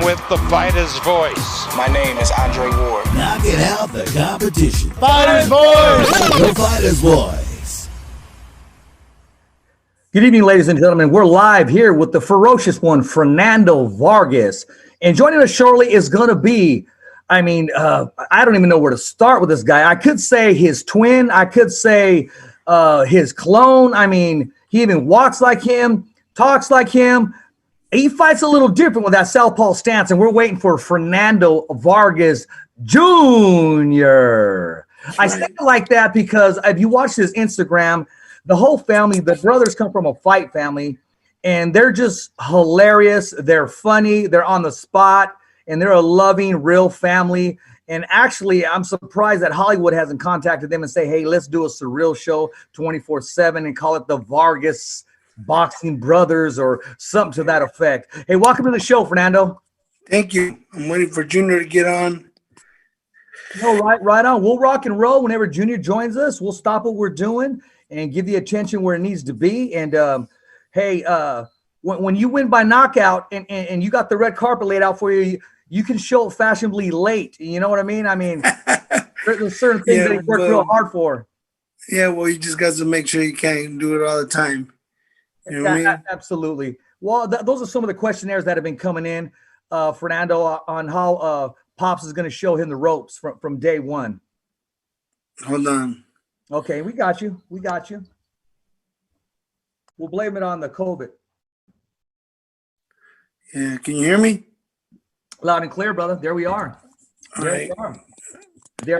with the fighter's voice. My name is Andre Ward. Knocking out the competition. Fighter's voice. The fighter's voice. Good evening, ladies and gentlemen. We're live here with the ferocious one, Fernando Vargas. And joining us shortly is going to be, I don't even know where to start with this guy. I could say his twin. I could say his clone. I mean, he even walks like him, talks like him. He fights a little different with that southpaw stance, and we're waiting for Fernando Vargas Jr. I say it like that because if you watch his Instagram, the whole family, the brothers come from a fight family, and they're just hilarious. They're funny. They're on the spot, and they're a loving, real family. And actually, I'm surprised that Hollywood hasn't contacted them and say, hey, let's do a surreal show 24/7 and call it the Vargas Boxing Brothers or something to that effect. Hey, welcome to the show, Fernando. Thank you. I'm waiting for Junior to get on. No, right on. We'll rock and roll whenever Junior joins us. We'll stop what we're doing and give the attention where it needs to be. And when you win by knockout and you got the red carpet laid out for you, you can show up fashionably late. You know what I mean? I mean, there's certain things that you work real hard for. Yeah, well, you just got to make sure you can't do it all the time. You know what I mean? Absolutely. Well, those are some of the questionnaires that have been coming in, Fernando, on how Pops is going to show him the ropes from day one. Hold on. Okay, we got you. We'll blame it on the COVID. Yeah, can you hear me? Loud and clear, brother. There we are. There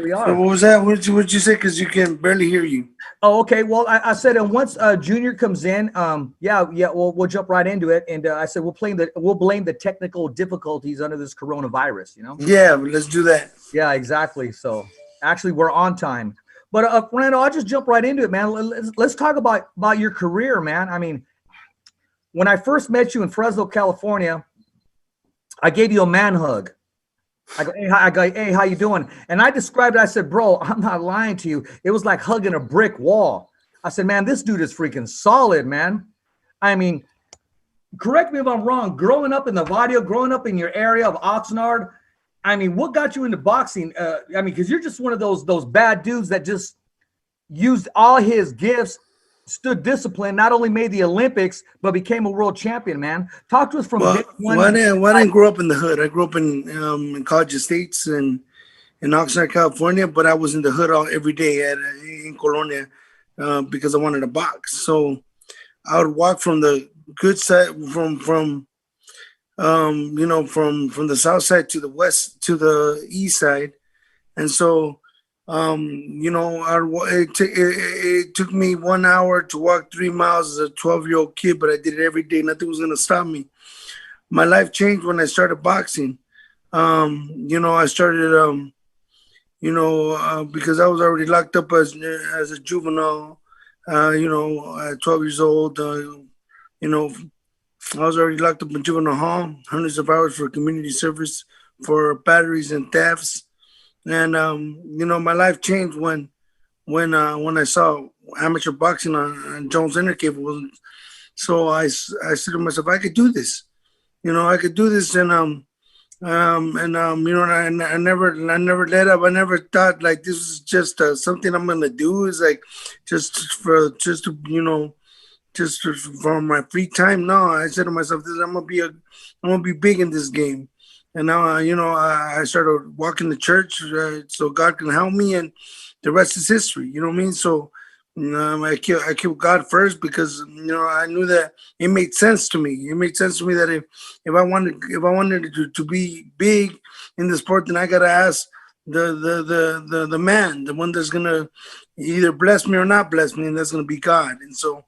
we are. So what was that? What did you say? Because you can barely hear you. Oh, okay. Well, I said, and once Junior comes in, we'll jump right into it. And I said we'll blame the technical difficulties under this coronavirus. You know. Yeah, let's do that. Yeah, exactly. So actually, we're on time. But Fernando, I'll just jump right into it, man. Let's talk about your career, man. I mean, when I first met you in Fresno, California, I gave you a man hug. I go, hey, how you doing? And I described it. I said, bro, I'm not lying to you. It was like hugging a brick wall. I said, man, this dude is freaking solid, man. I mean, correct me if I'm wrong. Growing up in the Vadio, growing up in your area of Oxnard, I mean, what got you into boxing? Because you're just one of those bad dudes that just used all his gifts, stood disciplined, not only made the Olympics, but became a world champion, man. Talk to us from day one. I didn't grow up in the hood. I grew up in College Estates and in Oxnard, California, but I was in the hood every day in Colonia because I wanted to box. So I would walk from the good side, from the south side to the west, to the east side. And so it took me 1 hour to walk 3 miles as a 12-year-old kid, but I did it every day. Nothing was going to stop me. My life changed when I started boxing. I started, because I was already locked up as a juvenile, at 12 years old, I was already locked up in juvenile hall, hundreds of hours for community service for batteries and thefts. And my life changed when I saw amateur boxing on Jones Intercable. So I said to myself, I could do this. I could do this, and I never let up. I never thought like this was just something I'm gonna do. It's like just for my free time. No, I said to myself, I'm gonna be big in this game. And now, I started walking to church so God can help me, and the rest is history. You know what I mean? So I kept God first because I knew that it made sense to me. It made sense to me that if I wanted to be big in the sport, then I gotta ask the man, the one that's gonna either bless me or not bless me, and that's gonna be God. And so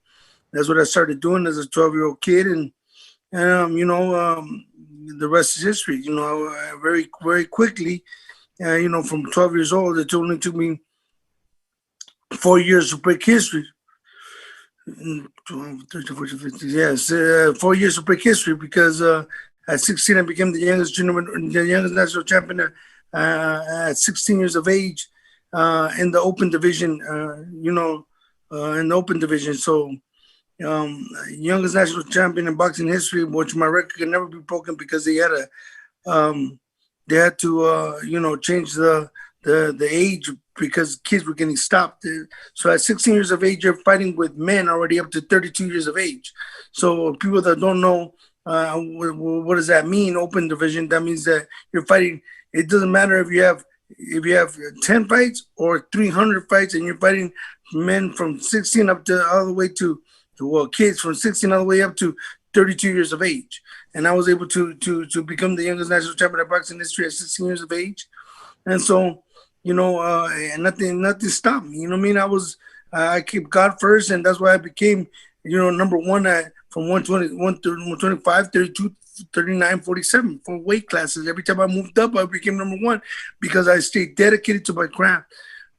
that's what I started doing as a 12-year-old kid, and the rest is history. Very, very quickly, from 12 years old, it only took me 4 years to break history. 12, 13, 14, 15, yes, 4 years to break history because at 16 I became the youngest national champion at 16 years of age in the open division. In the open division. So youngest national champion in boxing history, which my record can never be broken because they had they had to, change the age because kids were getting stopped. So at 16 years of age, you're fighting with men already up to 32 years of age. So people that don't know, what does that mean? Open division. That means that you're fighting. It doesn't matter if you have 10 fights or 300 fights, and you're fighting men from 16 up to all the way to kids from 16 all the way up to 32 years of age. And I was able to become the youngest national champion of boxing history at 16 years of age. And so, and nothing stopped me. You know what I mean? I kept God first, and that's why I became, number one from 120, 125, 32, 39, 47 for weight classes. Every time I moved up, I became number one because I stayed dedicated to my craft.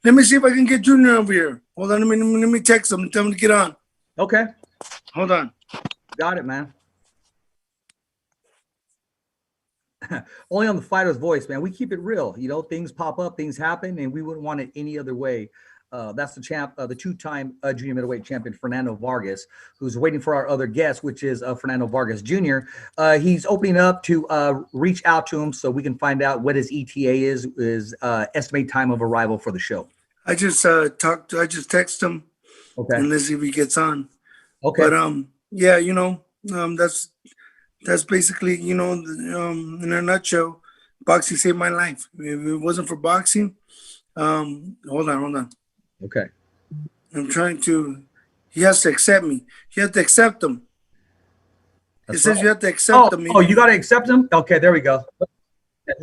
Let me see if I can get Junior over here. Hold on, let me text him and tell him to get on. Okay. Hold on. Got it, man. Only on the Fighter's Voice, man. We keep it real. Things pop up, things happen, and we wouldn't want it any other way. That's the champ, the two-time junior middleweight champion, Fernando Vargas, who's waiting for our other guest, which is Fernando Vargas Jr. He's opening up to reach out to him so we can find out what his ETA is, estimated time of arrival for the show. I just text him. Okay. And let's see if he gets on. Okay. But that's basically, in a nutshell, boxing saved my life. If it wasn't for boxing, hold on. Okay. I'm trying to. He has to accept me. You have to accept him. It says you have to accept him. Oh, you got to accept him? Okay, there we go.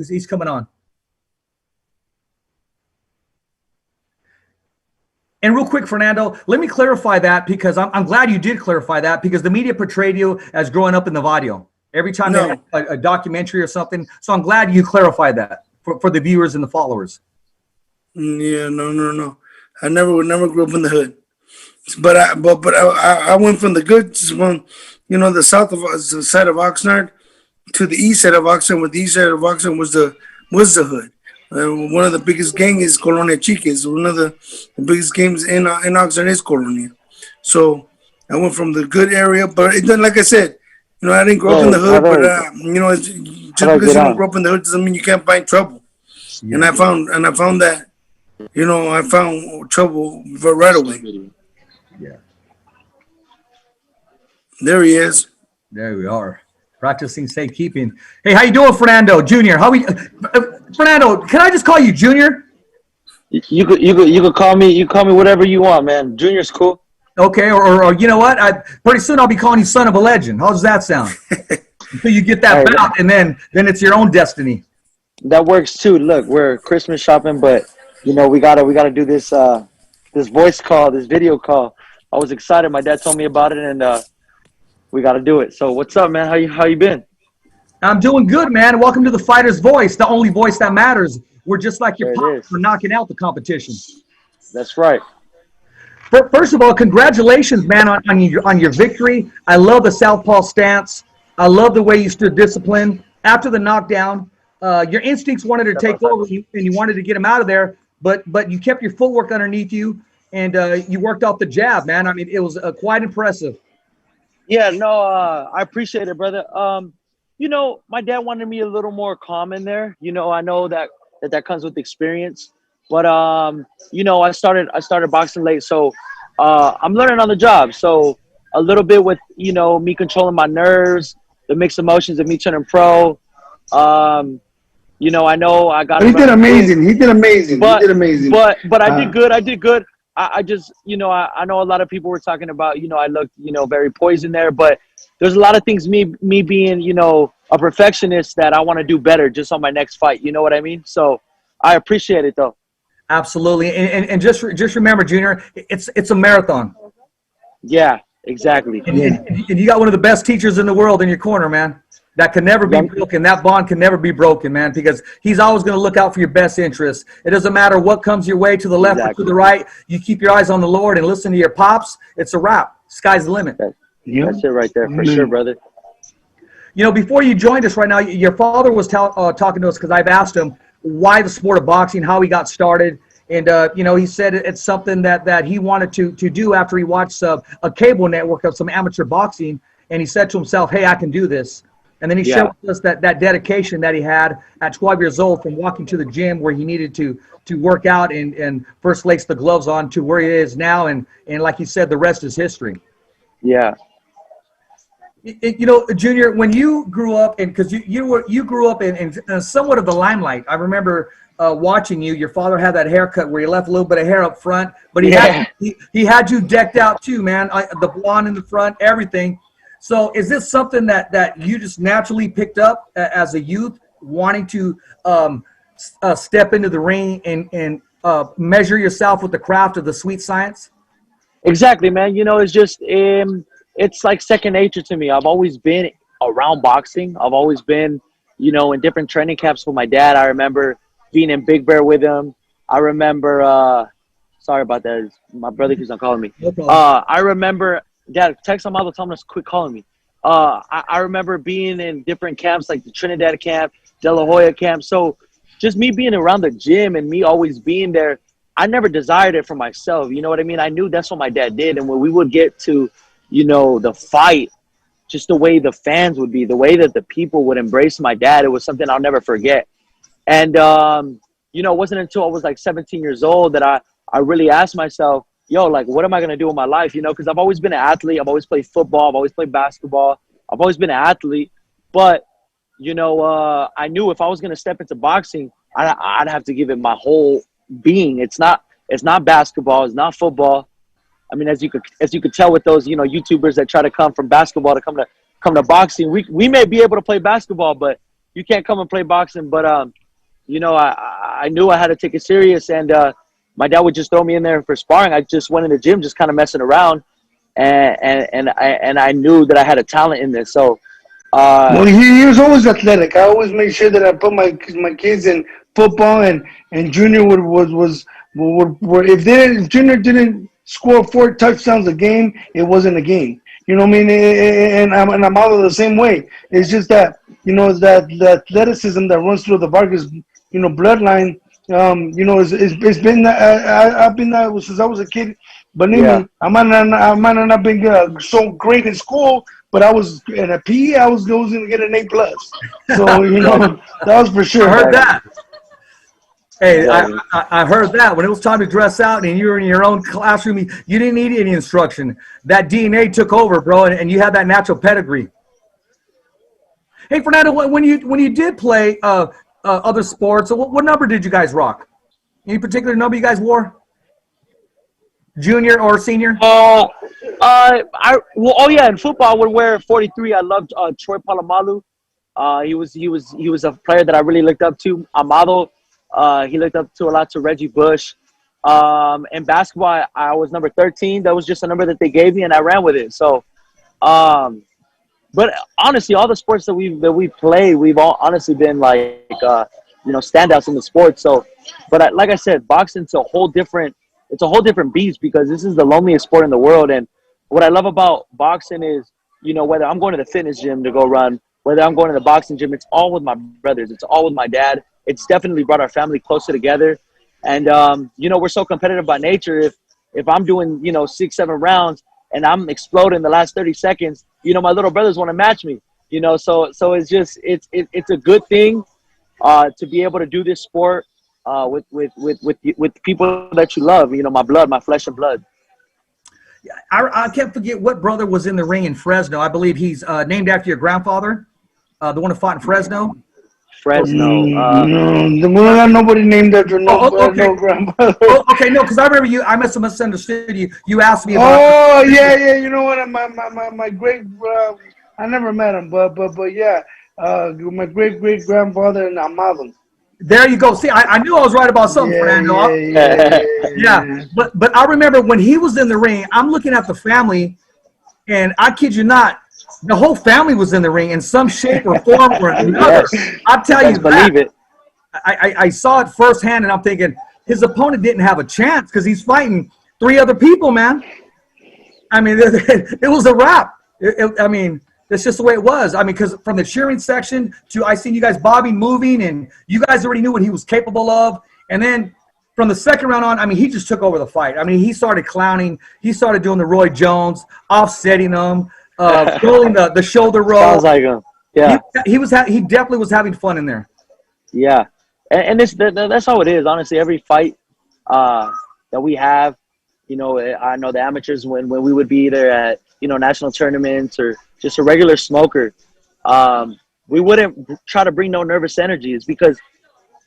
He's coming on. And real quick, Fernando, let me clarify that because I'm glad you did clarify that because the media portrayed you as growing up in the barrio every time they had a documentary or something. So I'm glad you clarified that for the viewers and the followers. Yeah, no. I never grew up in the hood, but I went from the good, from the south of the side of Oxnard to the east side of Oxnard. With the east side of Oxnard was the hood. One of the biggest gangs is Colonia Chiques. One of the biggest gangs in Oxnard is Colonia. So I went from the good area, but it doesn't. Like I said, I didn't grow up in the hood, but just because you don't grow up in the hood doesn't mean you can't find trouble. Yeah. And I found that. I found trouble right away. Yeah. There he is. There we are. Practicing safekeeping. Hey, how you doing, Fernando Jr.? Fernando, can I just call you Junior? You could call me. You call me whatever you want, man. Junior's cool. Okay, or you know what? Pretty soon I'll be calling you son of a legend. How does that sound? Until you get that bout, and then it's your own destiny. That works too. Look, we're Christmas shopping, but we gotta do this this voice call, this video call. I was excited. My dad told me about it, and we gotta do it. So what's up, man? How you been? I'm doing good, man. Welcome to the Fighter's Voice, the only voice that matters. We're just like your pops for knocking out the competition. That's right. First of all, congratulations, man, on your victory. I love the southpaw stance. I love the way you stood disciplined. After the knockdown, your instincts wanted to take over, and you wanted to get him out of there, but you kept your footwork underneath you, and you worked off the jab, man. I mean, it was quite impressive. Yeah, no, I appreciate it, brother. My dad wanted me a little more calm in there. I know that comes with experience. But I started boxing late, so I'm learning on the job. So a little bit with me controlling my nerves, the mixed emotions of me turning pro. I know I got. He did amazing. He did amazing. But I did good. I did good. I just I know a lot of people were talking about I looked very poised there, but there's a lot of things me being a perfectionist that I want to do better just on my next fight. You know what I mean? So I appreciate it though. Absolutely, and just remember, Junior, it's a marathon. Yeah, exactly. And you got one of the best teachers in the world in your corner, man. That can never be broken. That bond can never be broken, man, because he's always going to look out for your best interests. It doesn't matter what comes your way, to the left or to the right. You keep your eyes on the Lord and listen to your pops. It's a wrap. Sky's the limit. That's it right there, for sure, brother. Before you joined us right now, your father was talking to us because I've asked him why the sport of boxing, how he got started. And, he said it's something that he wanted to do after he watched a cable network of some amateur boxing. And he said to himself, hey, I can do this. And then he shared with us that dedication that he had at 12 years old, from walking to the gym where he needed to work out and first lace the gloves on to where he is now. And like he said, the rest is history. Yeah. You know, Junior, when you grew up, and because you grew up in somewhat of the limelight, I remember watching you. Your father had that haircut where he left a little bit of hair up front, but he had you decked out too, man. The blonde in the front, everything. So is this something that you just naturally picked up as a youth, wanting to step into the ring and measure yourself with the craft of the sweet science? Exactly, man. You know, it's just it's like second nature to me. I've always been around boxing. I've always been, you know, in different training camps with my dad. I remember being in Big Bear with him. I remember sorry about that. My brother keeps on calling me. No problem. I remember, Dad, text him all the time. Quit calling me. I remember being in different camps, like the Trinidad camp, De La Hoya camp. So just me being around the gym and me always being there, I never desired it for myself. You know what I mean? I knew that's what my dad did. And when we would get to, you know, the fight, just the way the fans would be, the way that the people would embrace my dad, it was something I'll never forget. And, you know, it wasn't until I was like 17 years old that I really asked myself, yo, like, what am I going to do with my life? You know, because I've always been an athlete. I've always played football. I've always played basketball. I've always been an athlete. But, you know, I knew if I was going to step into boxing, I'd have to give it my whole being. It's not basketball. It's not football. I mean, as you could tell with those, you know, YouTubers that try to come from basketball to come to boxing, we may be able to play basketball, but you can't come and play boxing. But you know, I knew I had to take it serious, and my dad would just throw me in there for sparring. I just went in the gym, just kind of messing around, and I knew that I had a talent in this. So, well, he was always athletic. I always made sure that I put my kids in football, and Junior was if Junior didn't score 4 touchdowns a game, it wasn't a game. You know what I mean? And I'm out of the same way. It's just that, you know, that the athleticism that runs through the Vargas, you know, bloodline. You know, it's been I've been that since I was a kid. Believe me, I might not have been so great in school, but I was in a PE. I was going to get an A+. So you know, that was for sure. I heard that. Hey, I heard that. When it was time to dress out and you were in your own classroom, you didn't need any instruction. That DNA took over, bro, and you had that natural pedigree. Hey, Fernando, when you did play other sports, what number did you guys rock? Any particular number you guys wore? Junior or senior? In football I would wear 43. I loved Troy Polamalu. He was a player that I really looked up to. Amado. He looked up to a lot to Reggie Bush. In basketball, I was number 13. That was just a number that they gave me, and I ran with it. So, but honestly, all the sports that we play, we've all honestly been like, you know, standouts in the sport. So, but like I said, boxing's a whole different beast, because this is the loneliest sport in the world. And what I love about boxing is, you know, whether I'm going to the fitness gym to go run, whether I'm going to the boxing gym, it's all with my brothers. It's all with my dad. It's definitely brought our family closer together. And, you know, we're so competitive by nature. If I'm doing, you know, 6-7 rounds and I'm exploding the last 30 seconds, you know, my little brothers want to match me, you know. So it's just, it's a good thing to be able to do this sport with people that you love, you know, my flesh and blood. I can't forget what brother was in the ring in Fresno. I believe he's named after your grandfather, the one who fought in Fresno. Fresno. No, we don't got nobody named after no grandfather. Okay, no, because I remember you. I must have misunderstood you. You asked me about. Oh yeah. You know what? My great. I never met him, but yeah, my great grandfather and Amado. There you go. See, I knew I was right about something, Fernando. Yeah. But I remember when he was in the ring, I'm looking at the family, and I kid you not, the whole family was in the ring in some shape or form or another. Yes. I'll tell you, believe it. I saw it firsthand, and I'm thinking his opponent didn't have a chance because he's fighting 3 other people, man. I mean, it was a wrap. I mean, that's just the way it was. I mean, because from the cheering section to I seen you guys bobbing, moving, and you guys already knew what he was capable of. And then from the second round on, I mean, he just took over the fight. I mean, he started clowning. He started doing the Roy Jones, offsetting them, rolling the shoulder roll. Sounds like him. Yeah. He definitely was having fun in there. Yeah. And that's how it is. Honestly, every fight that we have, I know the amateurs when we would be either at, national tournaments or just a regular smoker, we wouldn't try to bring no nervous energy. It's because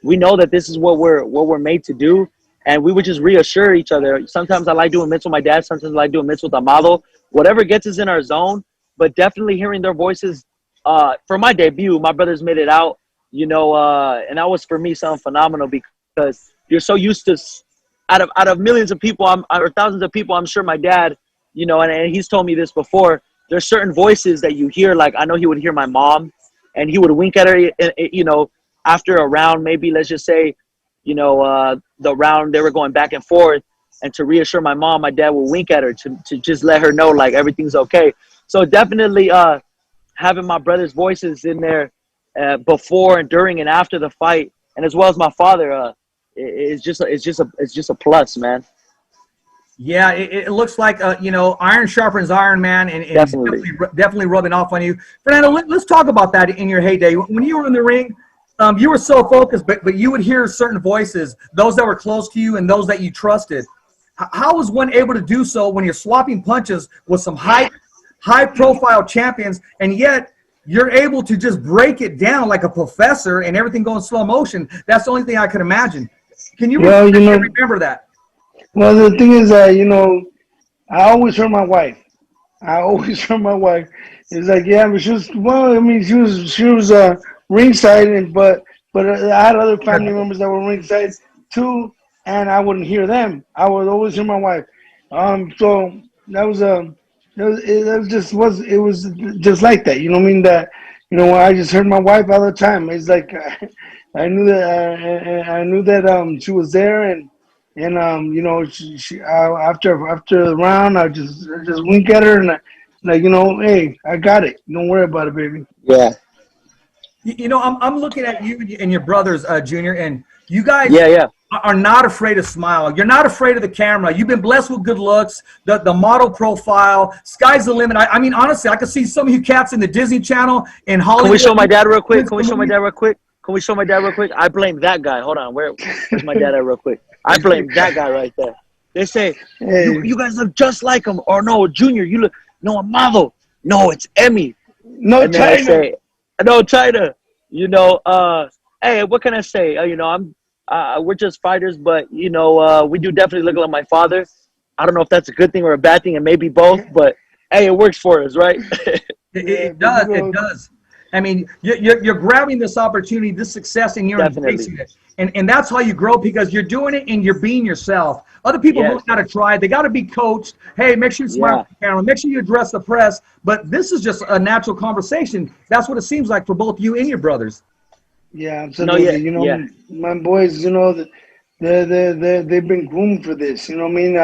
we know that this is what we're made to do, and we would just reassure each other. Sometimes I like doing mitts with my dad. Sometimes I like doing mitts with Amado. Whatever gets us in our zone, but definitely hearing their voices. For my debut, my brothers made it out, and that was for me something phenomenal because you're so used to out of millions of people, or thousands of people. I'm sure my dad, and he's told me this before. There's certain voices that you hear. Like I know he would hear my mom, and he would wink at her, after a round, maybe let's just say, the round they were going back and forth, and to reassure my mom, my dad would wink at her to just let her know like everything's okay. So definitely having my brother's voices in there before and during and after the fight, and as well as my father, it's just a plus, man. Yeah, it looks like iron sharpens iron, man, and definitely rubbing off on you. Fernando, let's talk about that in your heyday. When you were in the ring, you were so focused, but you would hear certain voices, those that were close to you and those that you trusted. How was one able to do so when you're swapping punches with some high-profile champions, and yet you're able to just break it down like a professor and everything go in slow motion? That's the only thing I could imagine. Can you remember that? Well, the thing is that, I always heard my wife. It's like, yeah, but she was ringside, but I had other family members that were ringside too, and I wouldn't hear them. I would always hear my wife. So that was it was just like that. You know what I mean? That I just heard my wife all the time. It's like I knew that she was there, and she after the round, I just wink at her and hey, I got it. Don't worry about it, baby. Yeah. I'm looking at you and your brothers, Junior, and you guys are not afraid to smile. You're not afraid of the camera. You've been blessed with good looks, the model profile. Sky's the limit. I mean, honestly, I could see some of you cats in the Disney Channel in Hollywood. Can we show my dad real quick? I blame that guy. Hold on. Where's my dad at real quick? I blame that guy right there. They say, you guys look just like him. Or no, Junior, you look, no, Amado. No, it's Emmy. No, and China. I say, no, China. Hey, what can I say? We're just fighters, but, we do definitely look like my father. I don't know if that's a good thing or a bad thing, and maybe both, but, hey, it works for us, right? It does. I mean, you're grabbing this opportunity, this success, and you're embracing it. And that's how you grow, because you're doing it and you're being yourself. Other people really got to try. They got to be coached. Hey, make sure you smile at the camera. Make sure you address the press. But this is just a natural conversation. That's what it seems like for both you and your brothers. Yeah, absolutely. My boys, they've been groomed for this. You know what I mean?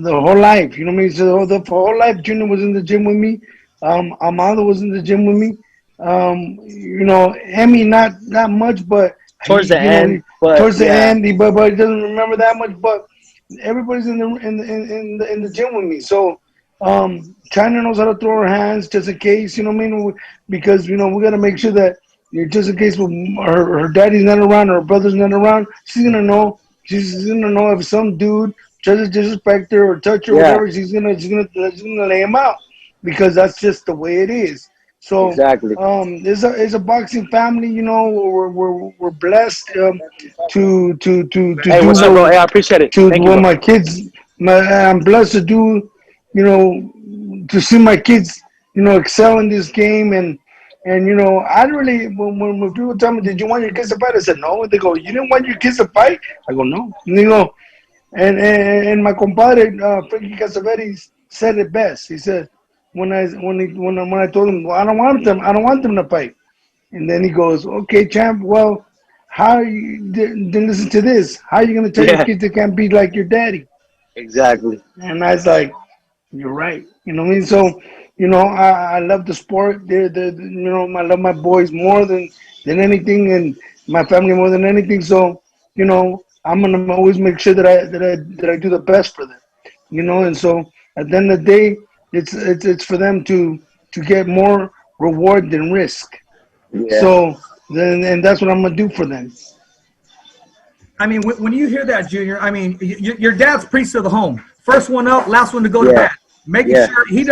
The whole life. You know what I mean? So the whole life, Junior was in the gym with me. Amado was in the gym with me. Emmy not much, but towards the end, but he doesn't remember that much. But everybody's in the gym with me. So China knows how to throw her hands just in case. You know what I mean? Because we got to make sure that just in case her daddy's not around, or her brother's not around, she's gonna know. She's gonna know if some dude tries to disrespect her or touch her, or whatever. She's gonna lay him out, because that's just the way it is. So exactly. It's a boxing family. We're blessed to hey, what's up, bro? Hey, I appreciate it. Thank you, my kids. I'm blessed to do. To see my kids. Excel in this game, and I really, when people tell me, did you want your kids to fight? I said, no. They go, you didn't want your kids to fight? I go, no. And they go, and my compadre, Frankie Casavetes, said it best. He said, when I told him, well, I don't want them to fight. And then he goes, okay, champ, well, then listen to this. How are you going to tell your kids they can't be like your daddy? Exactly. And I was like, you're right. You know what I mean? So, I love the sport. I love my boys more than anything, and my family more than anything. So, I'm gonna always make sure that I do the best for them. And so at the end of the day, it's for them to get more reward than risk. Yeah. So then, and that's what I'm gonna do for them. I mean, when you hear that, Junior, I mean, your dad's priest of the home. First one up, last one to go to bed. Making sure he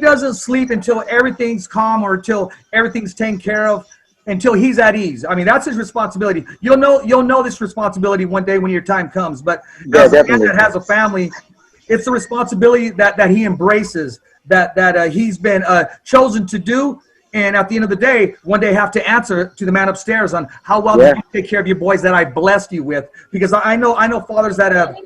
doesn't sleep until everything's calm or until everything's taken care of, until he's at ease. I mean, that's his responsibility. You'll know this responsibility one day when your time comes. But as a man that has a family, it's a responsibility that he embraces, that he's been chosen to do. And at the end of the day, one day have to answer to the man upstairs on how well did you take care of your boys that I blessed you with. Because I know fathers that have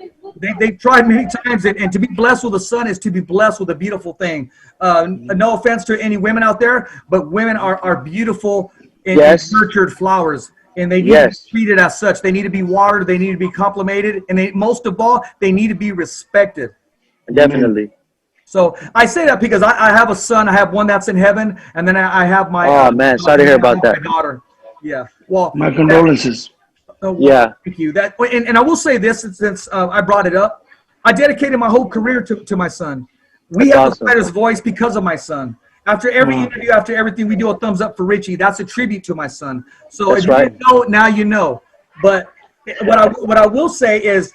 they've tried many times, and to be blessed with a son is to be blessed with a beautiful thing. No offense to any women out there, but women are beautiful and nurtured flowers, and they need to be treated as such. They need to be watered. They need to be complimented, and most of all, they need to be respected. Definitely. So I say that because I have a son. I have one that's in heaven, and then I have my man, sorry to hear about that. My daughter. Yeah. Well, my condolences. Thank you. That and I will say this since I brought it up. I dedicated my whole career to my son. We have the fighter's voice because of my son. After every interview, after everything, we do a thumbs up for Richie. That's a tribute to my son. So if you didn't know, now you know. But what I will say is,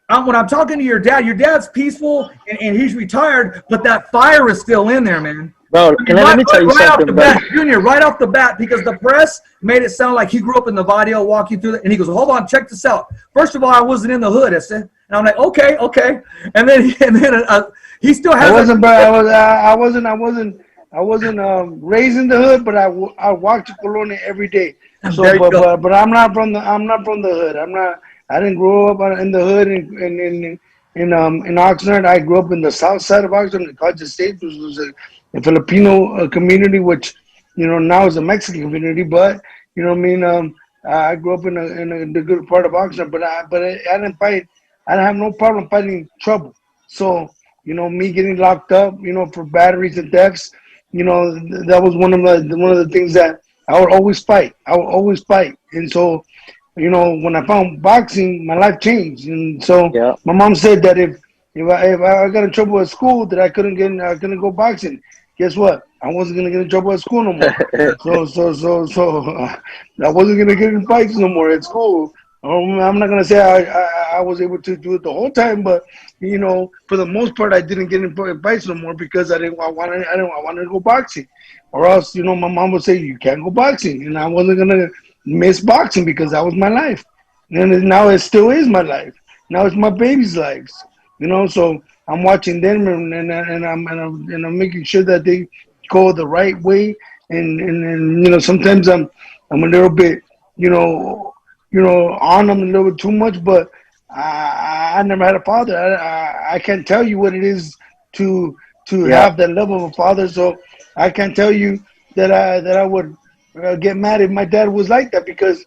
when I'm talking to your dad's peaceful and he's retired, but that fire is still in there, man. Bro, let me tell you something, off the bat, Junior, right off the bat, because the press made it sound like he grew up in the Vadio, walking through and he goes, hold on, check this out. First of all, I wasn't in the hood, I said, and I'm like, okay, and then he still has. I wasn't raised in the hood, but I walked to Colonia every day. So, but I'm not from the hood. I didn't grow up in the hood in Oxnard. I grew up in the south side of Oxnard, in College State, which was a Filipino community, which now is a Mexican community. But I grew up in the good part of Oxnard. But I didn't fight. I didn't have no problem fighting trouble. So me getting locked up, for batteries and thefts, that was one of the things that I would always fight. And so. When I found boxing, my life changed, and so my mom said that if I got in trouble at school, that I couldn't go boxing. Guess what? I wasn't gonna get in trouble at school no more. so I wasn't gonna get in fights no more at school. I'm not gonna say I was able to do it the whole time, but for the most part, I didn't get in fights no more because I wanted to go boxing, or else my mom would say you can't go boxing, and I wasn't gonna miss boxing because that was my life, and now it still is my life. Now it's my baby's lives, So I'm watching them, and I'm making sure that they go the right way, and sometimes I'm a little bit on them a little bit too much, but I never had a father. I can't tell you what it is to have that level of a father, so I can't tell you that I would get mad if my dad was like that, because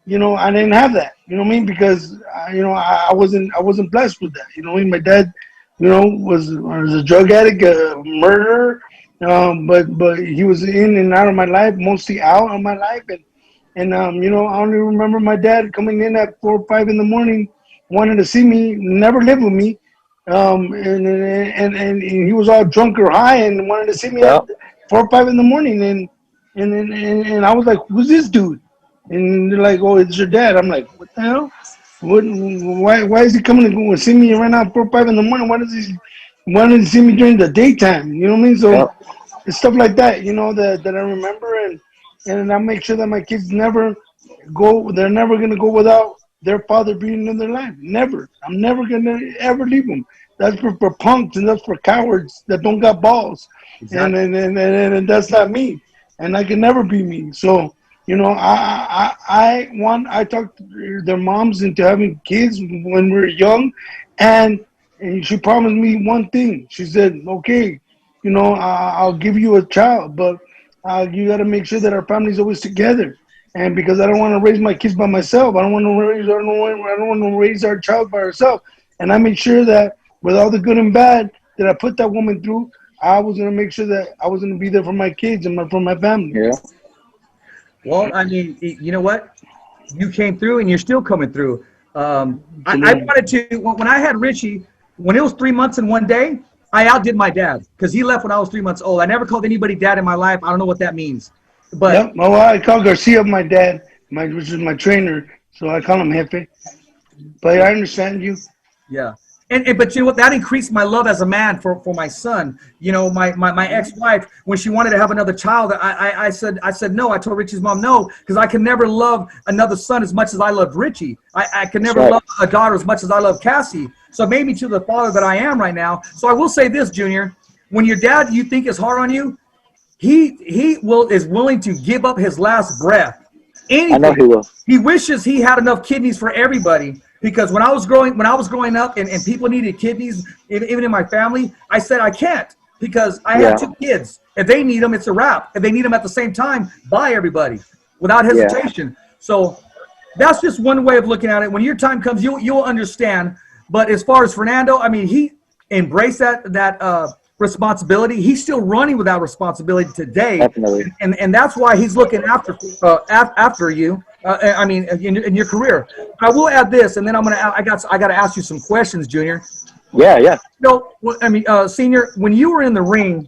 I didn't have that, because I wasn't blessed with that. My dad was a drug addict, a murderer, but he was in and out of my life, mostly out of my life, and I only remember my dad coming in at 4 or 5 in the morning, wanting to see me, never lived with me, and he was all drunk or high and wanted to see me at 4 or 5 in the morning, and I was like, who's this dude? And they're like, oh, it's your dad. I'm like, what the hell? Why is he coming to see me right now at 4 or 5 in the morning? Why does he see me during the daytime? You know what I mean? So it's stuff like that, that I remember, and I make sure that my kids they're never going to go without their father being in their life. Never. I'm never going to ever leave them. That's for punks, and that's for cowards that don't got balls. Exactly. And that's not me. And I can never be me. So, I talked their moms into having kids when we were young, and she promised me one thing. She said, okay, I'll give you a child, but you got to make sure that our family's always together. And because I don't want to raise my kids by myself, I don't want to raise our child by herself. And I made sure that with all the good and bad that I put that woman through, I was going to make sure that I was going to be there for my kids and for my family. Yeah. Well, I mean, you know what? You came through, and you're still coming through. I wanted to, when I had Richie, when it was 3 months and 1 day, I outdid my dad because he left when I was 3 months old. I never called anybody dad in my life. I don't know what that means. But Yep. Well, I call Garcia my dad, which is my trainer. So I call him Jefe. But I understand you. yeah. And but you know what? That increased my love as a man for my son. You know, my ex-wife, when she wanted to have another child, I said no. I told Richie's mom no, because I can never love another son as much as I loved Richie. I can never love a daughter as much as I love Cassie. So it made me to the father that I am right now. So I will say this, Junior, when your dad you think is hard on you, he is willing to give up his last breath. Anything. I know he will. He wishes he had enough kidneys for everybody. Because when I was growing up and people needed kidneys, even in my family, I said I can't because I have 2 kids. If they need them, it's a wrap. If they need them at the same time, buy everybody without hesitation. So that's just one way of looking at it. When your time comes, you'll understand. But as far as Fernando, I mean, he embraced that responsibility. He's still running with that responsibility today. Definitely. And that's why he's looking after you. I mean, in your career. I will add this, and then I got to ask you some questions, Junior. Yeah. No, I mean, Senior, when you were in the ring,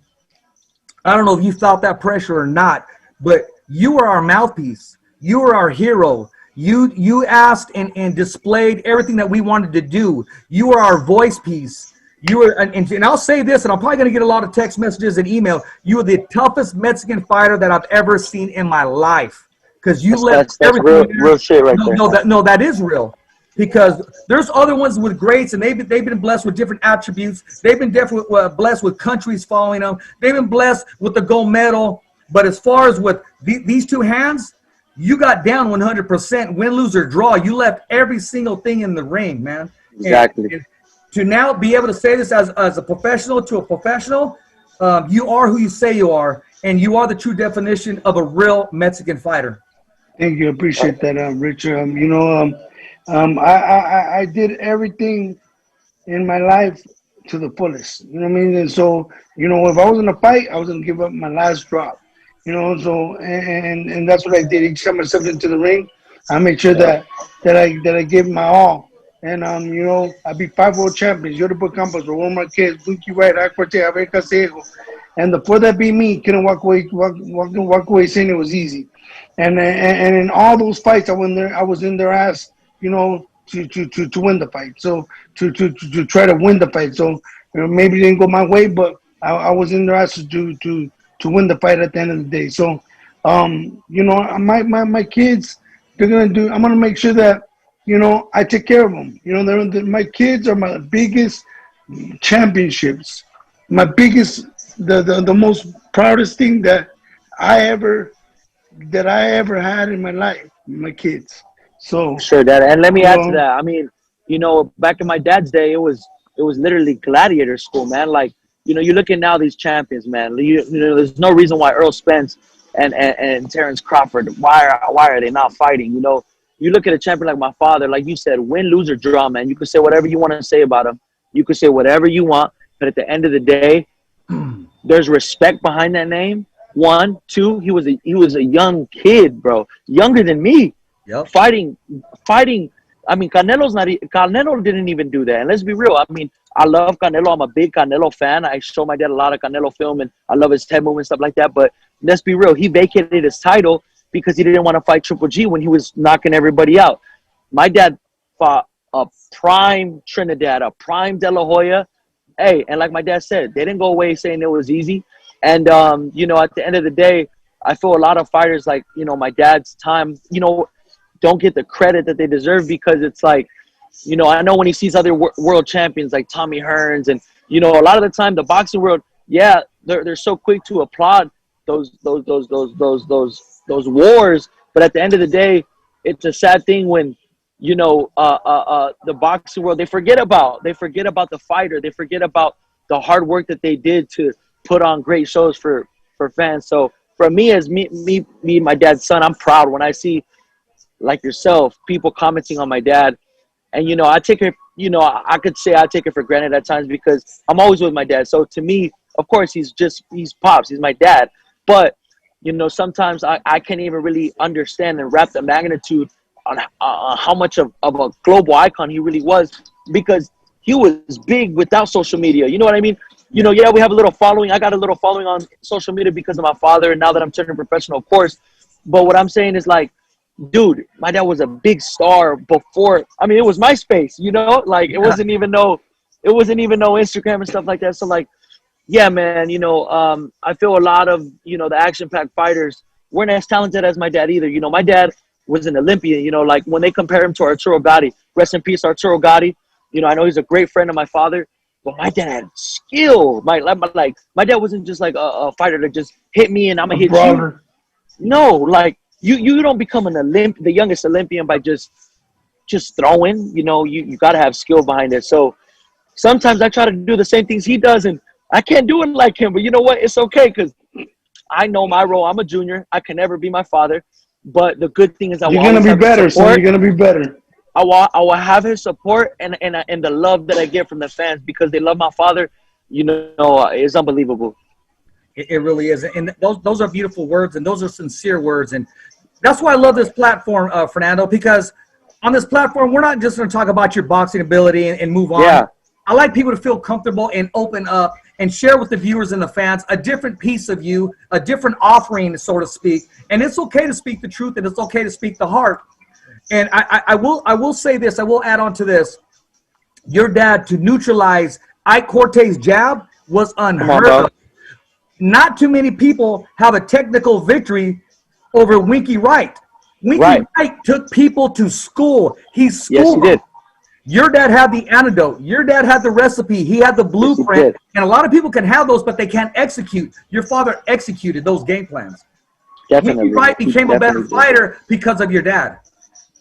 I don't know if you felt that pressure or not, but you were our mouthpiece. You were our hero. You asked and displayed everything that we wanted to do. You were our voice piece. You were, and I'll say this, and I'm probably going to get a lot of text messages and email. You were the toughest Mexican fighter that I've ever seen in my life. Because you left everything. That's real shit right there. No, that is real. Because there's other ones with greats, and they've been blessed with different attributes. They've been definitely blessed with countries following them. They've been blessed with the gold medal. But as far as with these 2 hands, you got down 100%. Win, lose, or draw. You left every single thing in the ring, man. Exactly. And to now be able to say this as a professional to a professional, you are who you say you are, and you are the true definition of a real Mexican fighter. Thank you. Appreciate that, Richard. I did everything in my life to the fullest. You know what I mean? And so, if I was in a fight, I was going to give up my last drop. So and that's what I did. Each time I stepped into the ring, I made sure that I gave my all. And I beat 5 world champions: Yorba Campos, Ramon Marquez, Bunky White, Acuarte, Javier Casejo. And the 4 that beat me couldn't walk away saying it was easy. And in all those fights, I was in their ass, to win the fight. So to try to win the fight. So maybe it didn't go my way, but I was in their ass to win the fight at the end of the day. So my kids, I'm gonna make sure that I take care of them. My kids are my biggest championships, my biggest, the most proudest thing that I ever had in my life, my kids. So sure, Dad. And let me add to that. I mean, back in my dad's day, it was literally gladiator school, man. Like, you look at now these champions, man. There's no reason why Earl Spence and Terrence Crawford, why are they not fighting? You look at a champion like my father, like you said, win, lose, or draw, man. You can say whatever you want to say about him. You can say whatever you want, but at the end of the day, there's respect behind that name. 1, 2, he was a young kid, bro, younger than me. Yep. Fighting. I mean, Canelo didn't even do that. And let's be real. I mean, I love Canelo. I'm a big Canelo fan. I show my dad a lot of Canelo film, and I love his head movement, stuff like that. But let's be real. He vacated his title because he didn't want to fight Triple G when he was knocking everybody out. My dad fought a prime Trinidad, a prime De La Hoya. Hey, and like my dad said, they didn't go away saying it was easy. And, at the end of the day, I feel a lot of fighters like, my dad's time, don't get the credit that they deserve because it's like, I know when he sees other world champions like Tommy Hearns and, a lot of the time the boxing world, yeah, they're so quick to applaud those wars. But at the end of the day, it's a sad thing when, the boxing world, they forget about the fighter. They forget about the hard work that they did to put on great shows for fans. So for me, as me, my dad's son, I'm proud when I see, like yourself, people commenting on my dad. And, I take it, I could say I take it for granted at times because I'm always with my dad. So to me, of course, he's pops. He's my dad. But, sometimes I can't even really understand and wrap the magnitude on how much of a global icon he really was because he was big without social media. You know what I mean? you know, yeah, we have a little following. I got a little following on social media because of my father, and now that I'm turning professional, of course. But what I'm saying is like, dude, my dad was a big star before. I mean, it was MySpace, you know, like it wasn't even no Instagram and stuff like that. So like, yeah, man, you know, I feel a lot of, you know, the action-packed fighters weren't as talented as my dad either. You know, my dad was an Olympian, you know, like when they compare him to Arturo Gatti, rest in peace, Arturo Gatti. You know, I know he's a great friend of my father, but my dad had skill. My dad wasn't just like a fighter that just hit me and I'm gonna hit you. No, like you don't become the youngest Olympian by just throwing. You know, you gotta have skill behind it. So sometimes I try to do the same things he does, and I can't do it like him. But you know what? It's okay because I know my role. I'm a junior. I can never be my father. But the good thing is you're gonna be better. So you're gonna be better. I will have his support and the love that I get from the fans because they love my father. You know, it's unbelievable. It really is, and those are beautiful words, and those are sincere words, and that's why I love this platform, Fernando. Because on this platform, we're not just going to talk about your boxing ability and move on. Yeah. I like people to feel comfortable and open up and share with the viewers and the fans a different piece of you, a different offering, so to speak. And it's okay to speak the truth, and it's okay to speak the heart. And I will say this. I will add on to this. Your dad to neutralize Ike Cortez's jab was unheard of. Not too many people have a technical victory over Winky Wright. Winky Wright took people to school. He schooled them. Yes, he did. Your dad had the antidote. Your dad had the recipe. He had the blueprint. Yes, and a lot of people can have those, but they can't execute. Your father executed those game plans. Definitely. Winky Wright became a better fighter because of your dad.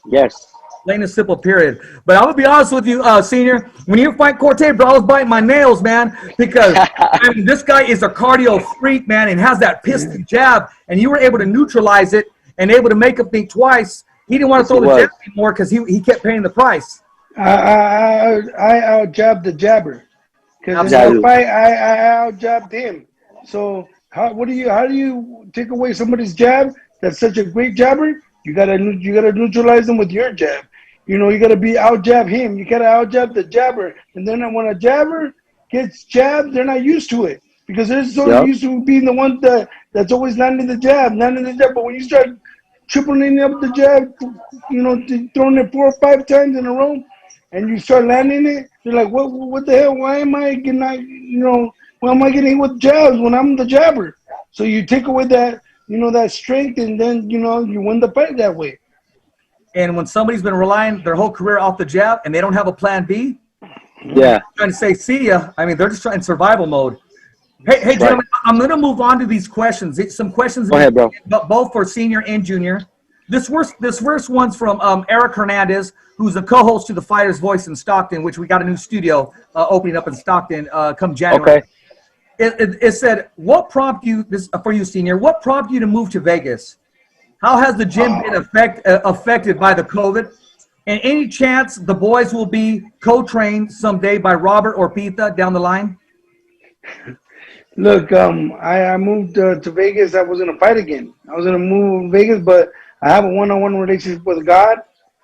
Yes. Plain and simple, period. But I'm going to be honest with you, Senior. When you fight Cortez, bro, I was biting my nails, man, because I mean, this guy is a cardio freak, man, and has that piston jab, and you were able to neutralize it and able to make him think twice. He didn't want to throw the jab anymore because he kept paying the price. I out-jabbed the jabber. Because in the fight, I out-jabbed him. So how do you take away somebody's jab that's such a great jabber? You gotta neutralize them with your jab. You know, you gotta out-jab him. You gotta out-jab the jabber. And then when a jabber gets jabbed, they're not used to it. Because they're so used to being the one that's always landing the jab. But when you start tripling up the jab, you know, throwing it 4 or 5 times in a row, and you start landing it, you're like, what the hell? Why am I getting hit with jabs when I'm the jabber? So you take away that, you know, that strength, and then, you know, you win the fight that way. And when somebody's been relying their whole career off the jab and they don't have a plan B, trying to say, see ya, I mean, they're just trying survival mode. Hey, gentlemen, I'm going to move on to these questions. Some questions, Go ahead, bro. Both for senior and junior. This first one's from Eric Hernandez, who's a co-host to The Fighter's Voice in Stockton, which we got a new studio opening up in Stockton come January. Okay. It said, what prompted you, this for you, senior, what prompted you to move to Vegas? How has the gym been affected by the COVID? And any chance the boys will be co-trained someday by Robert or Pita down the line? Look, I moved to Vegas. I was going to fight again. I was going to move to Vegas, but I have a one-on-one relationship with God,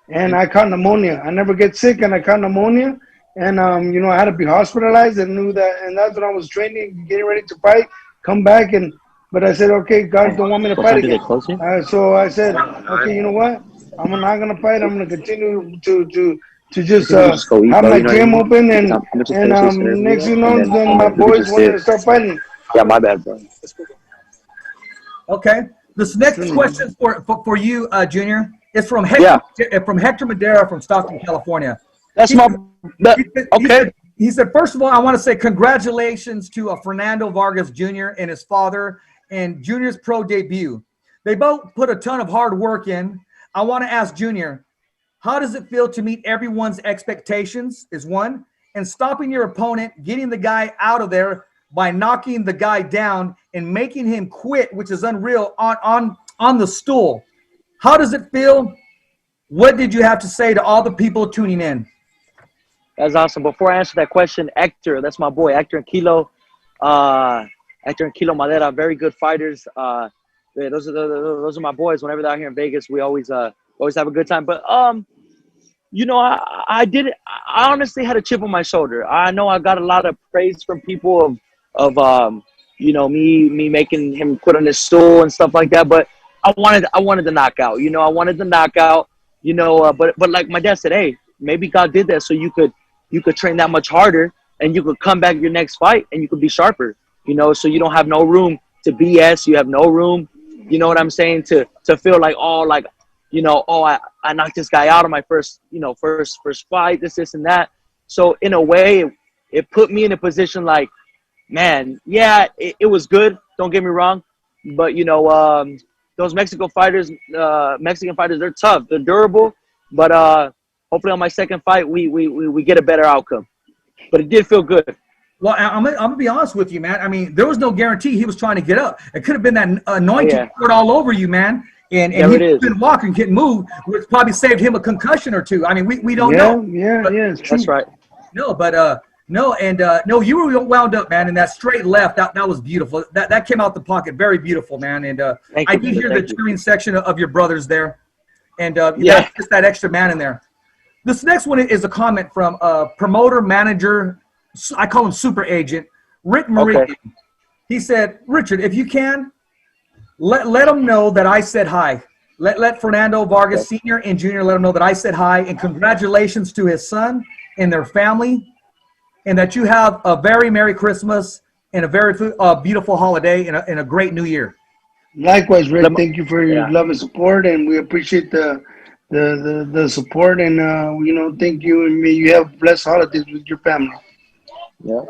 and I caught pneumonia. I never get sick, and I caught pneumonia. And, you know, I had to be hospitalized and knew that. And that's when I was training, getting ready to fight, come back. But I said, okay, God don't want me to fight again. So I said, okay, you know what? I'm not going to fight. I'm going to continue to just have my gym open. And next you know, then my boys wanted to start fighting. Yeah, my bad, bro. Okay. This next question for you, Junior, is from Hector Madera from Stockton, California. That's okay. He said, first of all, I want to say congratulations to Fernando Vargas Jr. and his father and Junior's pro debut. They both put a ton of hard work in. I want to ask Junior, how does it feel to meet everyone's expectations is one, and stopping your opponent, getting the guy out of there by knocking the guy down and making him quit, which is unreal, on the stool. How does it feel? What did you have to say to all the people tuning in? That's awesome. Before I answer that question, Hector, that's my boy, Hector and Kilo. Hector and Kilo Madera, very good fighters. Those are my boys. Whenever they're out here in Vegas, we always have a good time. But you know, I honestly had a chip on my shoulder. I know I got a lot of praise from people you know, me making him put on his stool and stuff like that. But I wanted the knockout. You know, I wanted the knockout. You know, but like my dad said, hey, maybe God did that so you could train that much harder and you could come back your next fight and you could be sharper. You know, so you don't have no room to BS. You have no room. You know what I'm saying? To feel like, oh, like, you know, oh, I knocked this guy out of my first fight, this and that. So in a way, it put me in a position like, man, yeah, it was good. Don't get me wrong. But, you know, those Mexican fighters, they're tough. They're durable. But hopefully on my second fight, we get a better outcome. But it did feel good. Well, I'm gonna be honest with you, man. I mean, there was no guarantee he was trying to get up. It could have been that anointing poured all over you, man. And he couldn't walk and couldn't move, which probably saved him a concussion or two. I mean, we don't know. Yeah, it's true. That's right. No, but no, you were wound up, man, and that straight left, that was beautiful. That came out the pocket, very beautiful, man. And I did hear the cheering section of your brothers there, and that's just that extra man in there. This next one is a comment from promoter, manager, I call him super agent, Rick Marie. Okay. He said, Richard, if you can, let them know that I said hi. Let Fernando Vargas Sr. and Jr. let them know that I said hi, and congratulations to his son and their family, and that you have a very Merry Christmas and a very beautiful holiday and a great New Year. Likewise, Rick. Thank you for your love and support, and we appreciate the support, and you know, thank you, and may you have blessed holidays with your family. Yeah.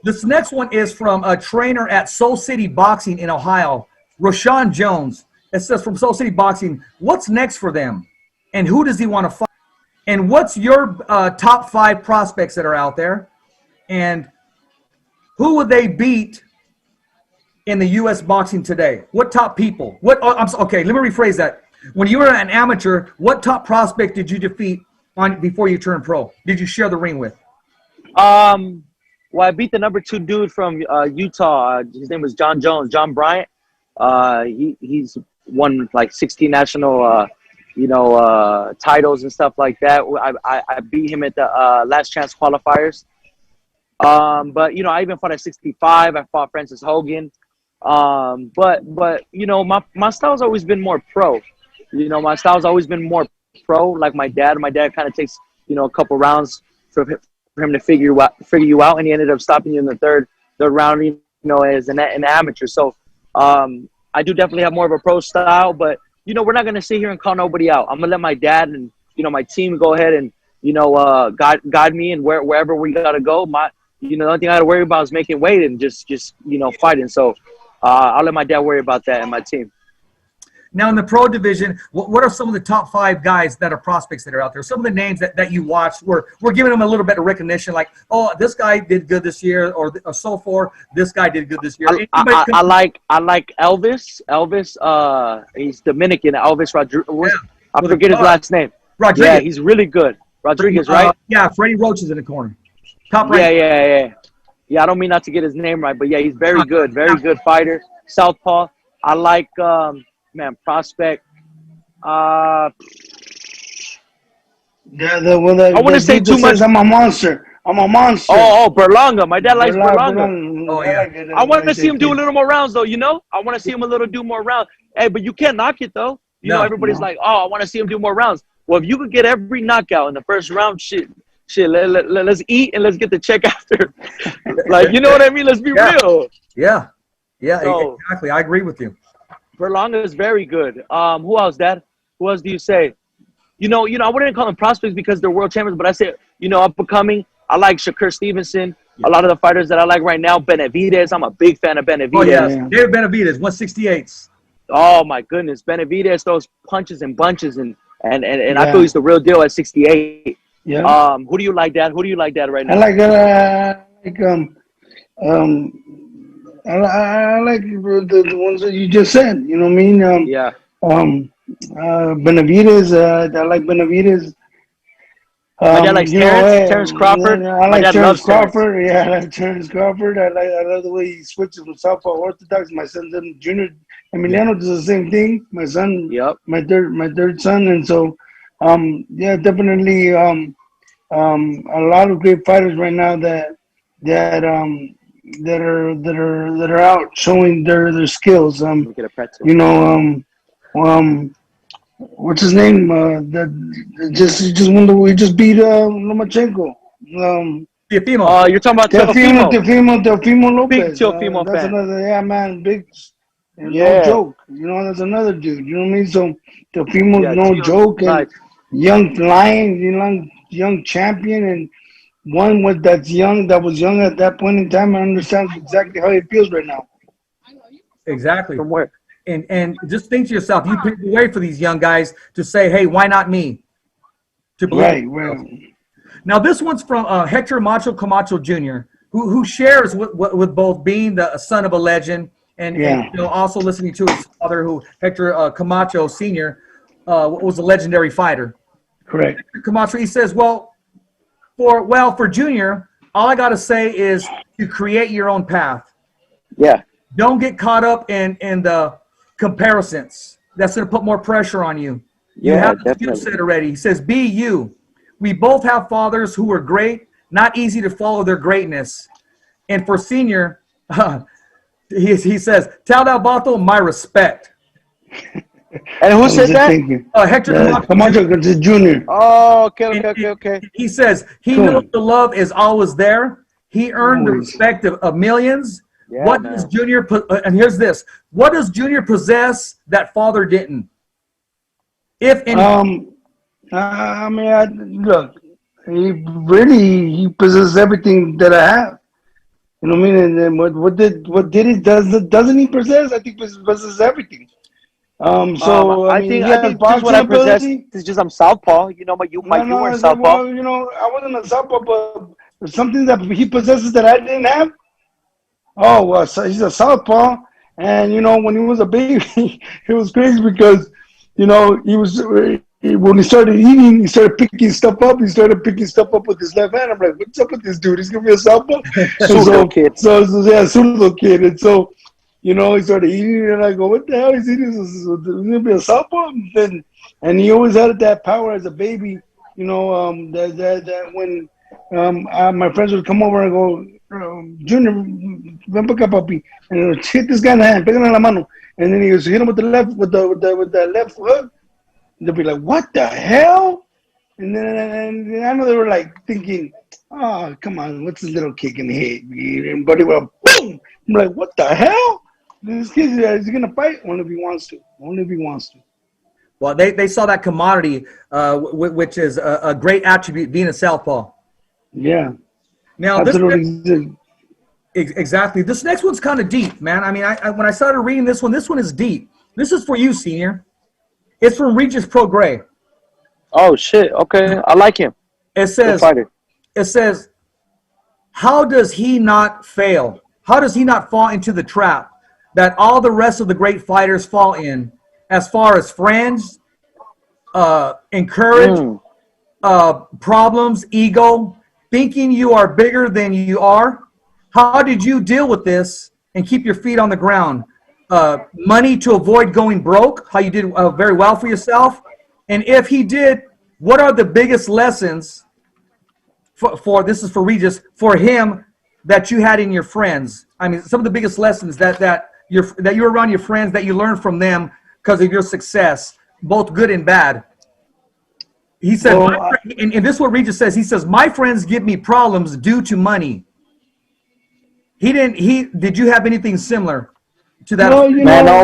This next one is from a trainer at Soul City Boxing in Ohio, Rashawn Jones. It says from Soul City Boxing, what's next for them, and who does he want to fight? And what's your top 5 prospects that are out there? And who would they beat in the U.S. boxing today? What top people? Okay, let me rephrase that. When you were an amateur, what top prospect did you defeat before you turned pro? Did you share the ring with? Well, I beat the number 2 dude from Utah. His name was John Bryant. He's won like 16 national titles and stuff like that. I beat him at the last chance qualifiers. But you know, I even fought at 65. I fought Francis Hogan. But you know, my style's always been more pro. You know, my style's always been more pro. Like my dad kind of takes, you know, a couple rounds for him to figure you out, and he ended up stopping you in the third round, you know, as an amateur. So I do definitely have more of a pro style, but you know, we're not gonna sit here and call nobody out. I'm gonna let my dad and, you know, my team go ahead and, you know, guide me and wherever we gotta go. You know, the only thing I gotta worry about is making weight and just you know, fighting. So I'll let my dad worry about that and my team. Now, in the pro division, what are some of the top 5 guys that are prospects that are out there? Some of the names that you watched, we're giving them a little bit of recognition, like, oh, this guy did good this year, or so forth. This guy did good this year. I like Elvis. Elvis, he's Dominican. Elvis Rodriguez. I forget his last name. Rodriguez. Yeah, he's really good. Rodriguez, right? Yeah, Freddie Roach is in the corner. Top right. Yeah, I don't mean not to get his name right, but yeah, he's very good. Very good fighter. Southpaw. I like prospect. The one I want to say too much. I'm a monster. Oh, Berlanga. My dad likes Berlanga. Oh, yeah. I want to see him do a little more rounds, though, you know? I want to see him do more rounds. Hey, but you can't knock it, though. You know, everybody's like, oh, I want to see him do more rounds. Well, if you could get every knockout in the first round, shit, let's eat and let's get the check after. Like, you know what I mean? Let's be real. Yeah, exactly. I agree with you. Berlanga is very good. Who else, Dad? Who else do you say? You know, I wouldn't call them prospects because they're world champions, but I say, you know, up and coming. I like Shakur Stevenson. Yeah. A lot of the fighters that I like right now, Benavidez. I'm a big fan of Benavidez. Oh, yeah. David Benavidez, 168s. Oh, my goodness. Benavidez throws punches and bunches, and I feel he's the real deal at 68. Yeah. Who do you like, Dad? Who do you like, Dad, right now? I like the ones that you just said. You know what I mean? Benavidez. I like Benavidez. My dad likes Terrence Crawford. I like Terrence Crawford. Yeah, I like Terrence Crawford. I love the way he switches from Southpaw Orthodox. My son, Junior Emiliano, does the same thing. My son, my third son, and so, definitely, a lot of great fighters right now that that are out showing their skills. Let me get a pretzel. You know, what's his name? That just won the. We just beat Lomachenko. Teofimo. You're talking about Teofimo Lopez. Big Teofimo that's fan. another, yeah, man, big. Yeah. No joke. You know, that's another dude. You know what I mean? So Teofimo, Yeah, no Teo- joke, and nice. young lion, young champion, and one that was young at that point in time, and understands exactly how he feels right now. Exactly. From where? And just think to yourself, you paved the way for these young guys to say, hey, why not me? To believe. Right. Now, this one's from Hector Macho Camacho Jr., who shares with both being the son of a legend and also listening to his father, who Hector Camacho Sr. Was a legendary fighter. Correct. Hector Camacho, he says, for Junior, all I got to say is to create your own path. Yeah. Don't get caught up in the comparisons. That's going to put more pressure on you. You have the skill set already. He says, be you. We both have fathers who were great, not easy to follow their greatness. And for Senior, he says, Tal del Vato, my respect. And who said that? Hector Camacho Jr. Oh, okay. He says, he knows the love is always there. He earned the respect of millions. Yeah, what does Junior and here's this. What does Junior possess that father didn't? If any. Look, he possesses everything that I have. You know what I mean? And then doesn't he possess? I think he possesses everything. I think just what I possess is just I'm southpaw. You know, you were southpaw. Well, you know, I wasn't a southpaw, but something that he possesses that I didn't have. Oh, well, so he's a southpaw, and you know, when he was a baby, it was crazy because, you know, when he started eating, he started picking stuff up. He started picking stuff up with his left hand. I'm like, what's up with this dude? He's gonna be a southpaw. Zurdo kid. Zurdo kid. And so, you know, he started eating, and I go, what the hell is he eating? He's gonna be a southpaw. And he always had that power as a baby. You know, that when my friends would come over and go, Junior, ven para acá, papi, and hit this guy in the hand, pégale en la mano, and then he goes, hit him with the left hook. They'll be like, what the hell? And then I know they were like thinking, oh, come on, what's this little kick in the head? And buddy went, boom! I'm like, what the hell? This kid is he gonna fight? Only if he wants to. Well, they saw that commodity, which is a great attribute, being a southpaw. Yeah. Now, exactly. This next one's kind of deep, man. I mean, when I started reading this one is deep. This is for you, Senior. It's from Regis Prograis. Oh, shit. Okay. I like him. It says, how does he not fail? How does he not fall into the trap that all the rest of the great fighters fall in, as far as friends, encourage, problems, ego, thinking you are bigger than you are? How did you deal with this and keep your feet on the ground? Money to avoid going broke, how you did very well for yourself. And if he did, what are the biggest lessons for this is for Regis, for him, that you had in your friends? I mean, some of the biggest lessons that you're around your friends, that you learned from them because of your success, both good and bad. He said, and this is what Regis says. He says, my friends give me problems due to money. Did you have anything similar to that? No,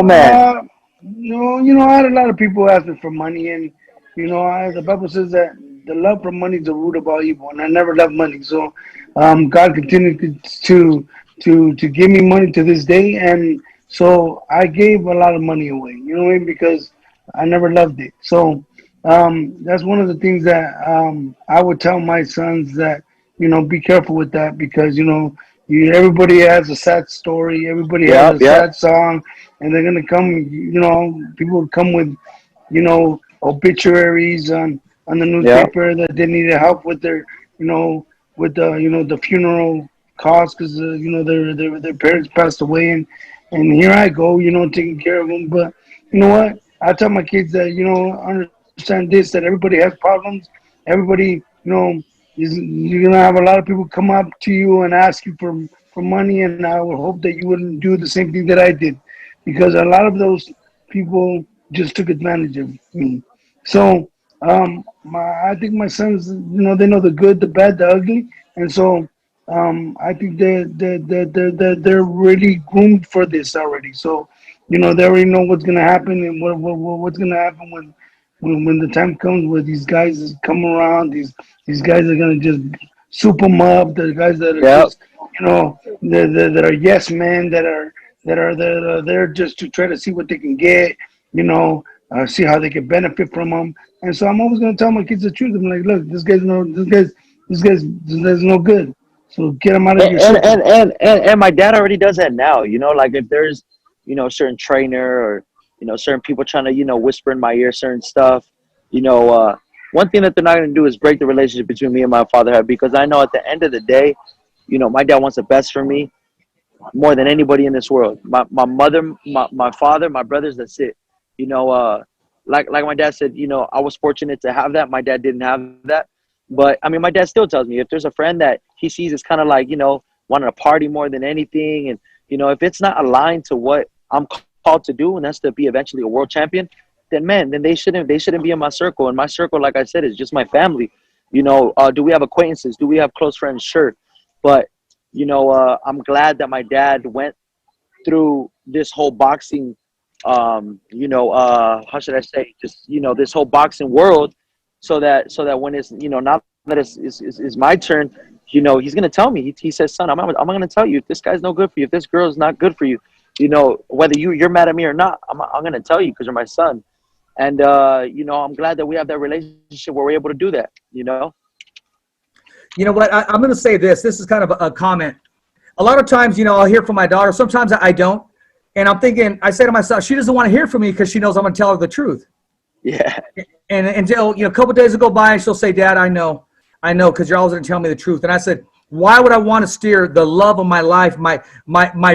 man. I had a lot of people asking for money, and the Bible says that the love for money is the root of all evil, and I never loved money. So, God continued to give me money to this day, and so I gave a lot of money away. You know what I mean? Because I never loved it. So, that's one of the things that I would tell my sons, that be careful with that, because everybody has a sad story. Everybody has a sad song, and they're gonna come. People would come with, obituaries on the newspaper that they needed help with their, with the funeral costs because their parents passed away, and here I go, taking care of them. But you know what? I tell my kids that understand this, that everybody has problems. Everybody, you're gonna have a lot of people come up to you and ask you for for money, and I would hope that you wouldn't do the same thing that I did, because a lot of those people just took advantage of me. So I think my sons, they know the good, the bad, the ugly, and so I think they're really groomed for this already. So they already know what's gonna happen and what's gonna happen when the time comes where these guys come around. These guys are gonna just soup them up. The guys that are just that are yes men, that are there just to try to see what they can get. See how they can benefit from them. And so I'm always gonna tell my kids the truth. I'm like, look, this guy's no good. So get him out of your circle. And my dad already does that now. Like if there's a certain trainer or certain people trying to whisper in my ear certain stuff. One thing that they're not going to do is break the relationship between me and my father, because I know at the end of the day, my dad wants the best for me more than anybody in this world. My mother, my father, my brothers, that's it. Like my dad said, I was fortunate to have that. My dad didn't have that. But, I mean, my dad still tells me if there's a friend that he sees is kind of like, wanting to party more than anything. And, if it's not aligned to what I'm called to do, and that's to be eventually a world champion, then they shouldn't be in my circle. And my circle, like I said, is just my family. Do we have acquaintances? Do we have close friends? Sure. But, I'm glad that my dad went through this whole boxing, how should I say, just, this whole boxing world, so that when it's, now that it's my turn, he's going to tell me. He says, son, I'm going to tell you, if this guy's no good for you, if this girl is not good for you, whether you're mad at me or not, I'm going to tell you because you're my son. And, I'm glad that we have that relationship where we're able to do that, You know what? I'm going to say this. This is kind of a comment. A lot of times, I'll hear from my daughter. Sometimes I don't. And I'm thinking, I say to myself, she doesn't want to hear from me because she knows I'm going to tell her the truth. Yeah. And until, a couple of days will go by and she'll say, Dad, I know, because you're always going to tell me the truth. And I said, why would I want to steer the love of my life, my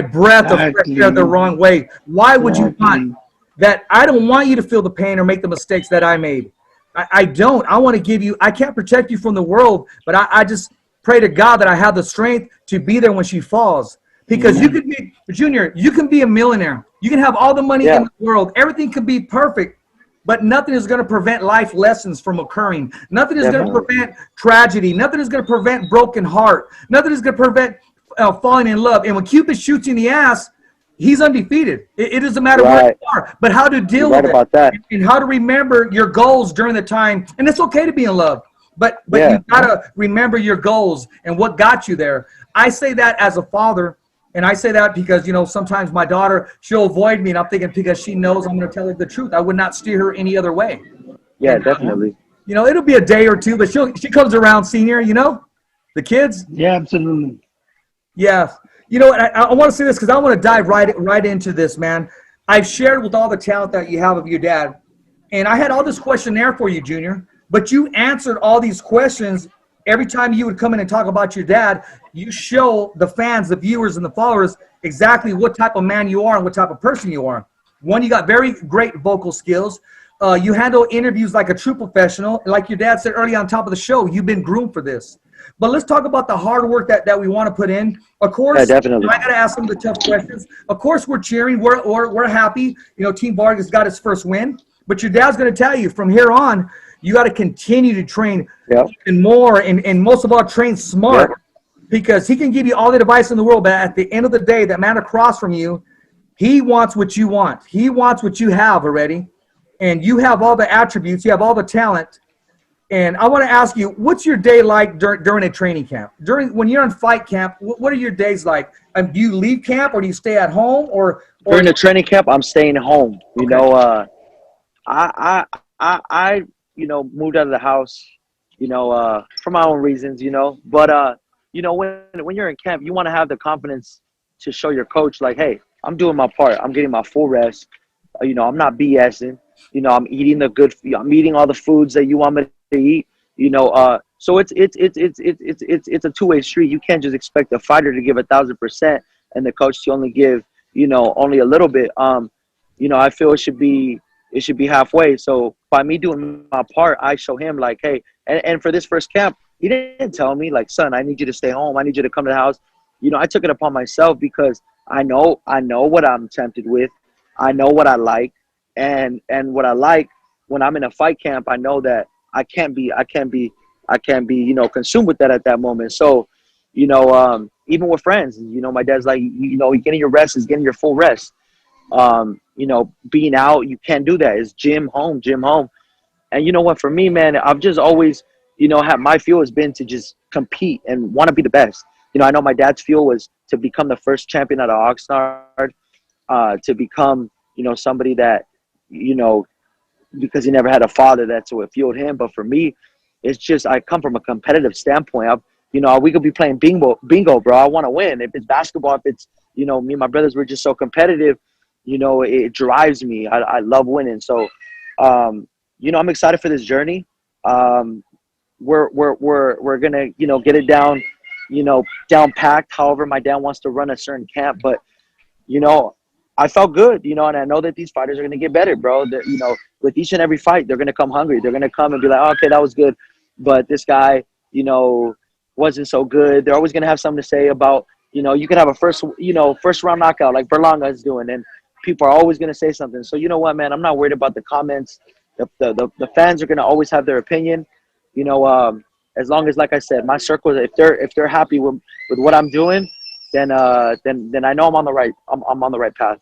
breath of fresh air the wrong way? Why would you want that? I don't want you to feel the pain or make the mistakes that I made. I don't. I want to give you, I can't protect you from the world, but I just pray to God that I have the strength to be there when she falls. Because you could be, Junior, you can be a millionaire. You can have all the money in the world. Everything could be perfect. But nothing is going to prevent life lessons from occurring. Nothing is going to prevent tragedy. Nothing is going to prevent broken heart. Nothing is going to prevent falling in love. And when Cupid shoots you in the ass, he's undefeated. It doesn't matter where you are, but how to deal with it. That. And how to remember your goals during the time. And it's okay to be in love, but you got to remember your goals and what got you there. I say that as a father. And I say that because, sometimes my daughter, she'll avoid me. And I'm thinking because she knows I'm going to tell her the truth. I would not steer her any other way. Yeah, definitely. It'll be a day or two, but she comes around, Senior, the kids. Yeah, absolutely. Yeah. I want to say this because I want to dive right into this, man. I've shared with all the talent that you have of your dad. And I had all this questionnaire for you, Junior. But you answered all these questions. Every time you would come in and talk about your dad, you show the fans, the viewers, and the followers exactly what type of man you are and what type of person you are. One, you got very great vocal skills. You handle interviews like a true professional. Like your dad said early on top of the show, you've been groomed for this. But let's talk about the hard work that we want to put in. Of course, definitely. I got to ask some of the tough questions. Of course, we're cheering. We're happy. Team Vargas got his first win. But your dad's going to tell you from here on, you got to continue to train and more, and most of all, train smart, because he can give you all the advice in the world, but at the end of the day, that man across from you, he wants what you want. He wants what you have already, and you have all the attributes. You have all the talent. And I want to ask you, what's your day like during a training camp? When you're in fight camp, what are your days like? Do you leave camp or do you stay at home? Or during the training camp, I'm staying home. I moved out of the house, for my own reasons, But, when you're in camp, you want to have the confidence to show your coach, like, hey, I'm doing my part. I'm getting my full rest. I'm not BSing. I'm eating I'm eating all the foods that you want me to eat. So it's a two-way street. You can't just expect a fighter to give 1,000% and the coach to only give, only a little bit. I feel it should be halfway. So by me doing my part, I show him like, hey, and for this first camp, he didn't tell me like, son, I need you to stay home. I need you to come to the house. I took it upon myself because I know what I'm tempted with. I know what I like, and what I like when I'm in a fight camp, I know that I can't be consumed with that at that moment. So, even with friends, my dad's like, getting your rest is getting your full rest. Being out, you can't do that. It's gym home. And you know what? For me, man, I've just always, my fuel has been to just compete and want to be the best. I know my dad's fuel was to become the first champion at Oxnard, to become, somebody that, because he never had a father, that's what fueled him. But for me, it's just I come from a competitive standpoint. We could be playing bingo, bro. I want to win. If it's basketball, if it's, me and my brothers, we're just so competitive. It drives me. I love winning. So, I'm excited for this journey. We're gonna, get it down, down packed. However, my dad wants to run a certain camp, but I felt good, and I know that these fighters are gonna get better, bro. That, with each and every fight, they're gonna come hungry. They're gonna come and be like, oh, okay, that was good, but this guy, wasn't so good. They're always gonna have something to say about, you could have a first round knockout like Berlanga is doing, and people are always gonna say something. So you know what, man, I'm not worried about the comments. The fans are gonna always have their opinion, as long as, like I said, my circle, if they're happy with what I'm doing, then I know I'm on the right path.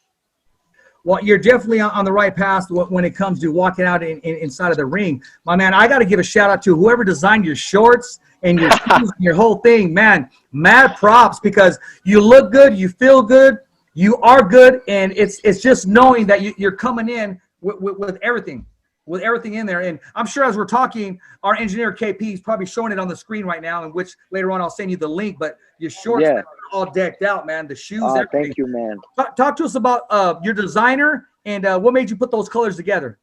Well, you're definitely on the right path when it comes to walking out inside of the ring. My man, I got to give a shout out to whoever designed your shorts and your shoes and your whole thing, man. Mad props, because you look good, you feel good, you are good, and it's just knowing that you're coming in with everything. With everything in there. And I'm sure as we're talking, our engineer KP is probably showing it on the screen right now, in which later on I'll send you the link. But your shorts are all decked out, man. The shoes, everything. Thank you, man. Talk to us about your designer and what made you put those colors together.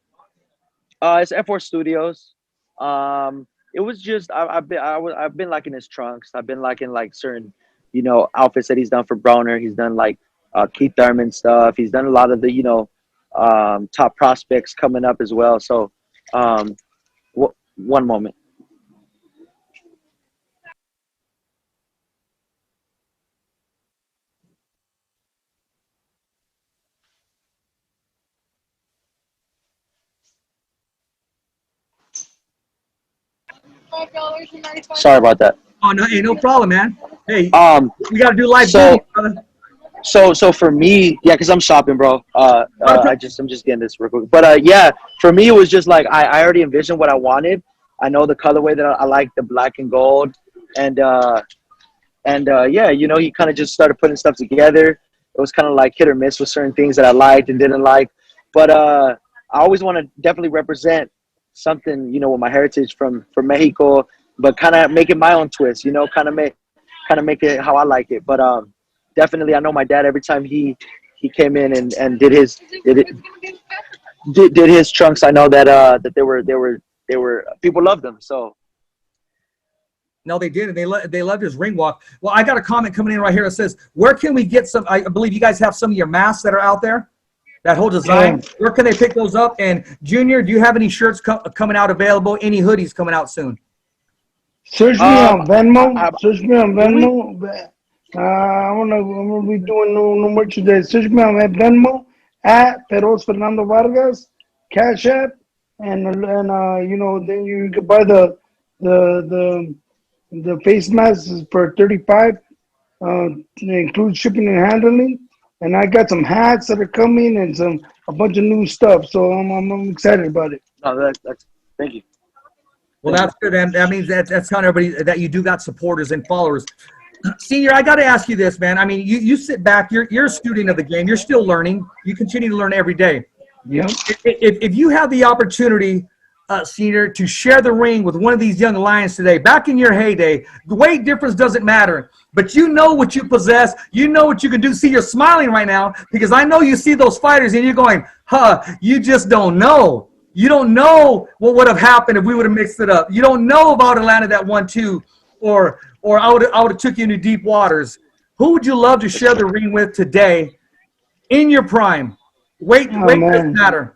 It's F4 Studios. It was just I've been liking his trunks. I've been liking like certain, outfits that he's done for Broner. He's done like Keith Thurman stuff. He's done a lot of the top prospects coming up as well. So one moment. Sorry about that. Oh, no, hey, no problem, man. Hey, we got to do live so, video, brother. So for me, because I'm shopping, bro. I'm just getting this real quick. But for me, it was just like I already envisioned what I wanted. I know the colorway that I like, the black and gold, and he kind of just started putting stuff together. It was kind of like hit or miss with certain things that I liked and didn't like. But I always want to definitely represent something, with my heritage from Mexico, but kind of make it my own twist. Kind of make it how I like it. But definitely, I know my dad. Every time he came in and did his trunks, I know that they were people loved them. So no, they did, and they loved his ring walk. Well, I got a comment coming in right here that says, "Where can we get some?" I believe you guys have some of your masks that are out there. That whole design. Yeah. Where can they pick those up? And Junior, do you have any shirts coming out available? Any hoodies coming out soon? Search me on Venmo. I'm gonna be doing no merchandise. Search me on Venmo at Fernando Vargas, Cash App, and then you can buy the face masks for $35. It includes shipping and handling. And I got some hats that are coming and a bunch of new stuff. So I'm excited about it. Oh, that's thank you. Well, that's good. And that means that's telling everybody that you do got supporters and followers. Senior, I got to ask you this, man. I mean, you sit back. You're a student of the game. You're still learning. You continue to learn every day. Yeah. If you have the opportunity, Senior, to share the ring with one of these young lions today, back in your heyday, the weight difference doesn't matter. But you know what you possess. You know what you can do. See, you're smiling right now because I know you see those fighters and you're going, you just don't know. You don't know what would have happened if we would have mixed it up. You don't know if I would have landed that 1-2 or I would have took you into deep waters. Who would you love to share the ring with today in your prime? Weight doesn't matter.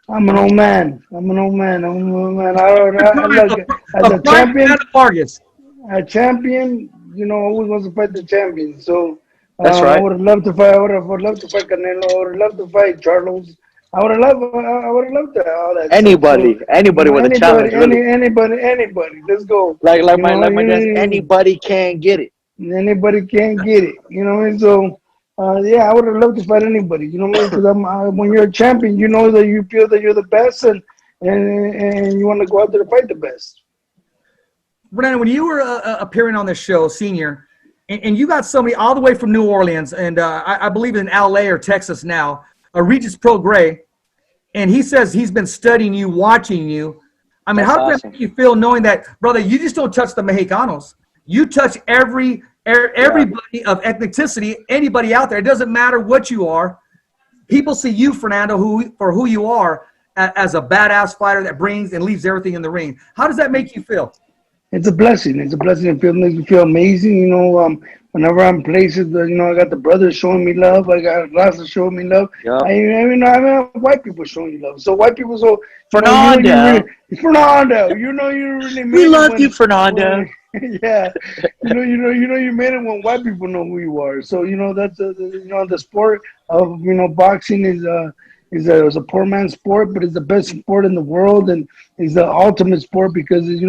I'm an old man. I like, as a champion. Vargas. A champion, always wants to fight the champion. So That's right. I would have loved to fight. I would loved to fight Canelo. I would have loved to fight Charles. I would have loved that. All that. Anybody, So, anybody with a challenge, really. anybody. Let's go. Like my dad. Anybody can get it. Anybody can get it. You know what I mean? So. Yeah, I would have loved to fight anybody. You know what I mean? Because when you're a champion, you know that you feel that you're the best, and you want to go out there to fight the best. Fernando, when you were appearing on this show, Senior, and you got somebody all the way from New Orleans, and I believe in LA or Texas now, Regis Prograis, and he says he's been studying you, watching you. I mean, That's how does that make you feel knowing that, brother, you just don't touch the Mexicanos. You touch everybody of ethnicity, anybody out there. It doesn't matter what you are. People see you, Fernando, for who you are, as a badass fighter that brings and leaves everything in the ring. How does that make you feel? It's a blessing. It's a blessing. It makes me feel amazing. Whenever I'm places, I got the brothers showing me love. I got Raza showing me love. Yeah. I white people showing you love. So white people, Fernando. Fernando, you really made We it love you, Fernando. Yeah, you made it when white people know who you are. So that's the sport of boxing is a poor man's sport, but it's the best sport in the world, and it's the ultimate sport because it's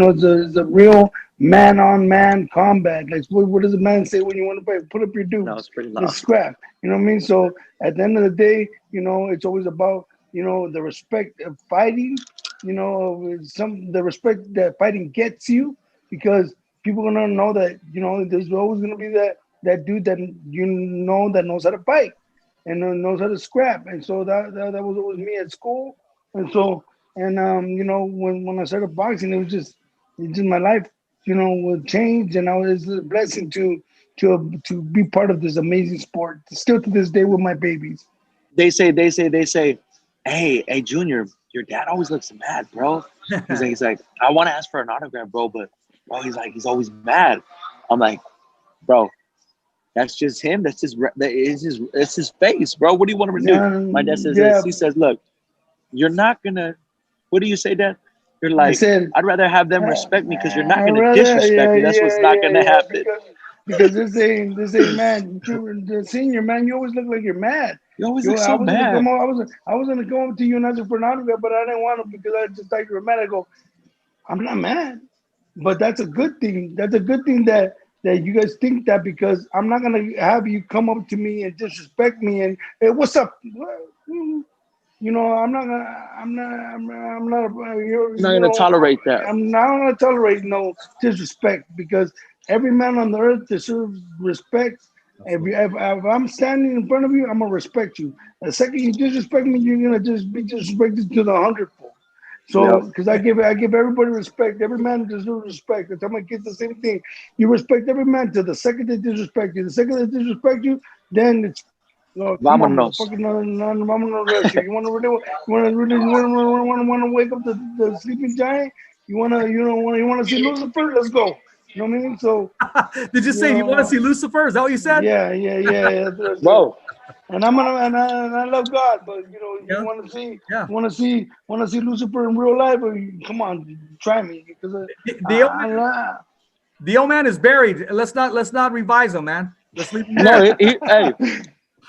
a real man-on-man combat. Like what does a man say when you want to fight? Put up your dudes. No, it's pretty loud. Let's scrap. You know what I mean? So at the end of the day, it's always about the respect of fighting. The respect that fighting gets you, because people are gonna know that there's always gonna be that dude that that knows how to fight and knows how to scrap. And so that was always me at school. And so when I started boxing, it was just my life would change, and it's a blessing to be part of this amazing sport still to this day with my babies. They say, hey, Junior, your dad always looks mad, bro. He's like, I want to ask for an autograph, bro, but bro, he's always mad. I'm like, bro, that's just him. That's his face, bro. What do you want him to do? My dad says this. He says, look, you're not gonna. What do you say, Dad? You're like, I'd rather have them respect me because you're not gonna disrespect me. That's what's not gonna happen. Because this ain't man. The Senior, man, you always look like you're mad. You always look so mad. I was gonna go up to you and ask for an autograph, but I didn't want to because I just thought you were mad. I go, I'm not mad. But that's a good thing. That's a good thing that you guys think that, because I'm not gonna have you come up to me and disrespect me and, hey, what's up? I'm not gonna tolerate that. I'm not gonna tolerate no disrespect, because every man on the earth deserves respect. If I'm standing in front of you, I'm gonna respect you. The second you disrespect me, you're gonna just be disrespected to the 100-fold. So, because I give everybody respect. Every man deserves respect. I tell my kids the same thing. You respect every man to the second they disrespect you. The second they disrespect you, then it's Vámonos. Vámonos. You want to wake up the sleeping giant? You want to see Lucifer? Let's go. You know what I mean? So did you say you want to see Lucifer? Is that what you said? Yeah. Bro. And I love God, but you want to see Lucifer in real life? Come on, try me, because the old man is buried. Let's not revise him, man. Let's leave him there. No,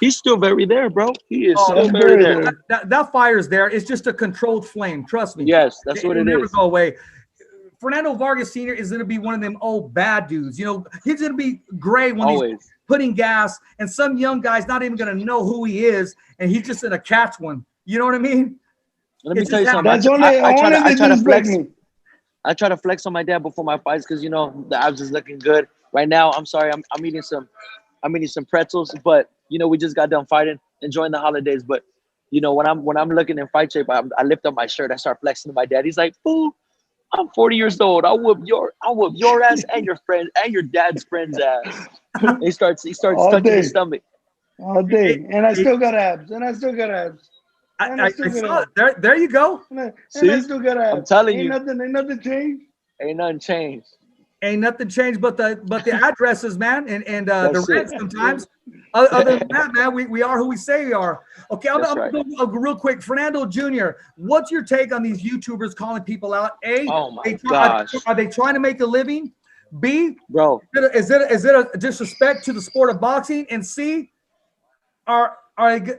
he's still very there, bro. He is still very there. That fire's there. It's just a controlled flame. Trust me. Yes, that's what it never is. Go away. Fernando Vargas Sr. is going to be one of them old bad dudes. He's going to be gray when he's putting gas, and some young guy's not even going to know who he is, and he's just going to catch one. You know what I mean? Let me tell you something. I try to flex on my dad before my fights because the abs is looking good right now. I'm sorry, I'm eating some pretzels, but we just got done fighting, enjoying the holidays. But when I'm looking in fight shape, I lift up my shirt, I start flexing to my dad. He's like, "Fool, I'm 40 years old. I'll whoop your ass and your friend and your dad's friend's ass." He starts touching his stomach. All day, and I still got abs. I saw it. There you go. And I still got abs. I'm telling you, ain't nothing changed. Ain't nothing changed. Ain't nothing changed but the addresses, man, and the rent sometimes. Other than that, man, we are who we say we are. Okay, I'm gonna go real quick. Fernando Jr., what's your take on these YouTubers calling people out? Oh my gosh. Are they trying to make a living? B, bro. is it a disrespect to the sport of boxing? And C, are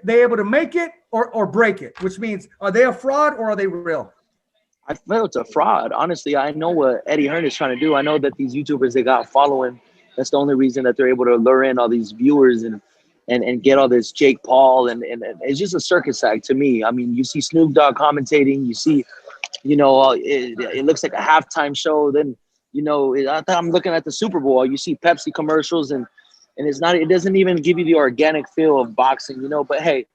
they able to make it or break it? Which means, are they a fraud or are they real? I feel it's a fraud. Honestly, I know what Eddie Hearn is trying to do. I know that these YouTubers they got following. That's the only reason that they're able to lure in all these viewers and get all this Jake Paul and it's just a circus act to me. I mean, you see Snoop Dogg commentating. You see, it looks like a halftime show. Then I thought I'm looking at the Super Bowl. You see Pepsi commercials and it's not. It doesn't even give you the organic feel of boxing. But hey,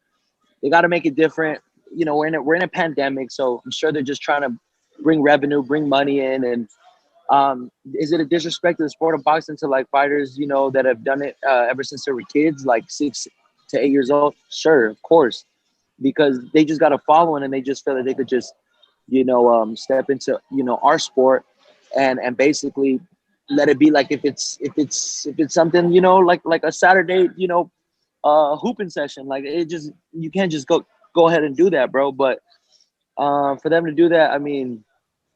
they got to make it different. We're in a pandemic, so I'm sure they're just trying to bring revenue, bring money in. And is it a disrespect to the sport of boxing to like fighters, that have done it ever since they were kids, like 6 to 8 years old? Sure, of course, because they just got a following and they just feel that they could just, step into, our sport and basically let it be like if it's something, like a Saturday, hooping session. Like you can't just go ahead and do that, bro. But for them to do that, I mean,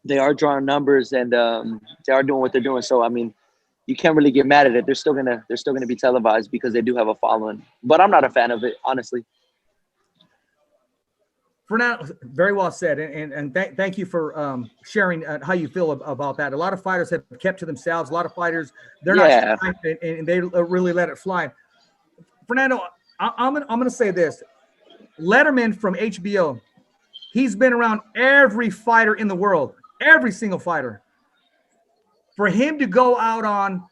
they are drawing numbers and they are doing what they're doing. So I mean, you can't really get mad at it. They're still gonna be televised because they do have a following. But I'm not a fan of it, honestly. Fernando, very well said, and thank you for sharing how you feel about that. A lot of fighters have kept to themselves. A lot of fighters, they're not shy, and they really let it fly. Fernando, I'm gonna say this. Letterman from HBO, he's been around every fighter in the world, every single fighter. For him to go out on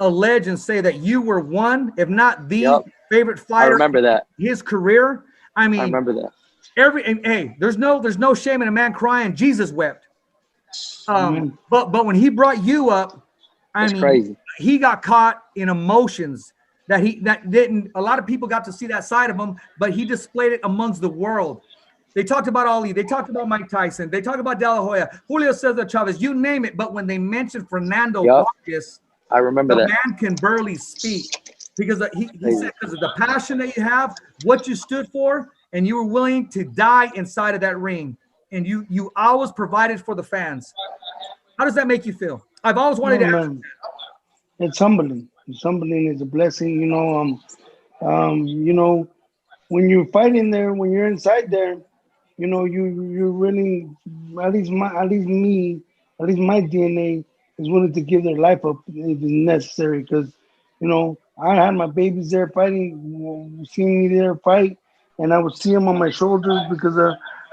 a ledge and say that you were one, if not the favorite fighter, I remember that. His career. I mean, I remember that. Hey, there's no shame in a man crying. Jesus wept. But when he brought you up, I mean, crazy. He got caught in emotions that didn't. A lot of people got to see that side of him, but he displayed it amongst the world. They talked about Ali. They talked about Mike Tyson. They talked about De La Hoya, Julio Cesar Chavez. You name it. But when they mentioned Fernando Vargas, I remember the that man can barely speak because he said because of the passion that you have, what you stood for, and you were willing to die inside of that ring, and you always provided for the fans. How does that make you feel? I've always wanted to ask. It's humbling. It's humbling. It's a blessing. When you're fighting there, when you're inside there, you're really, at least my DNA is willing to give their life up if it's necessary. Because, I had my babies there fighting, seeing me there fight, and I would see them on my shoulders because,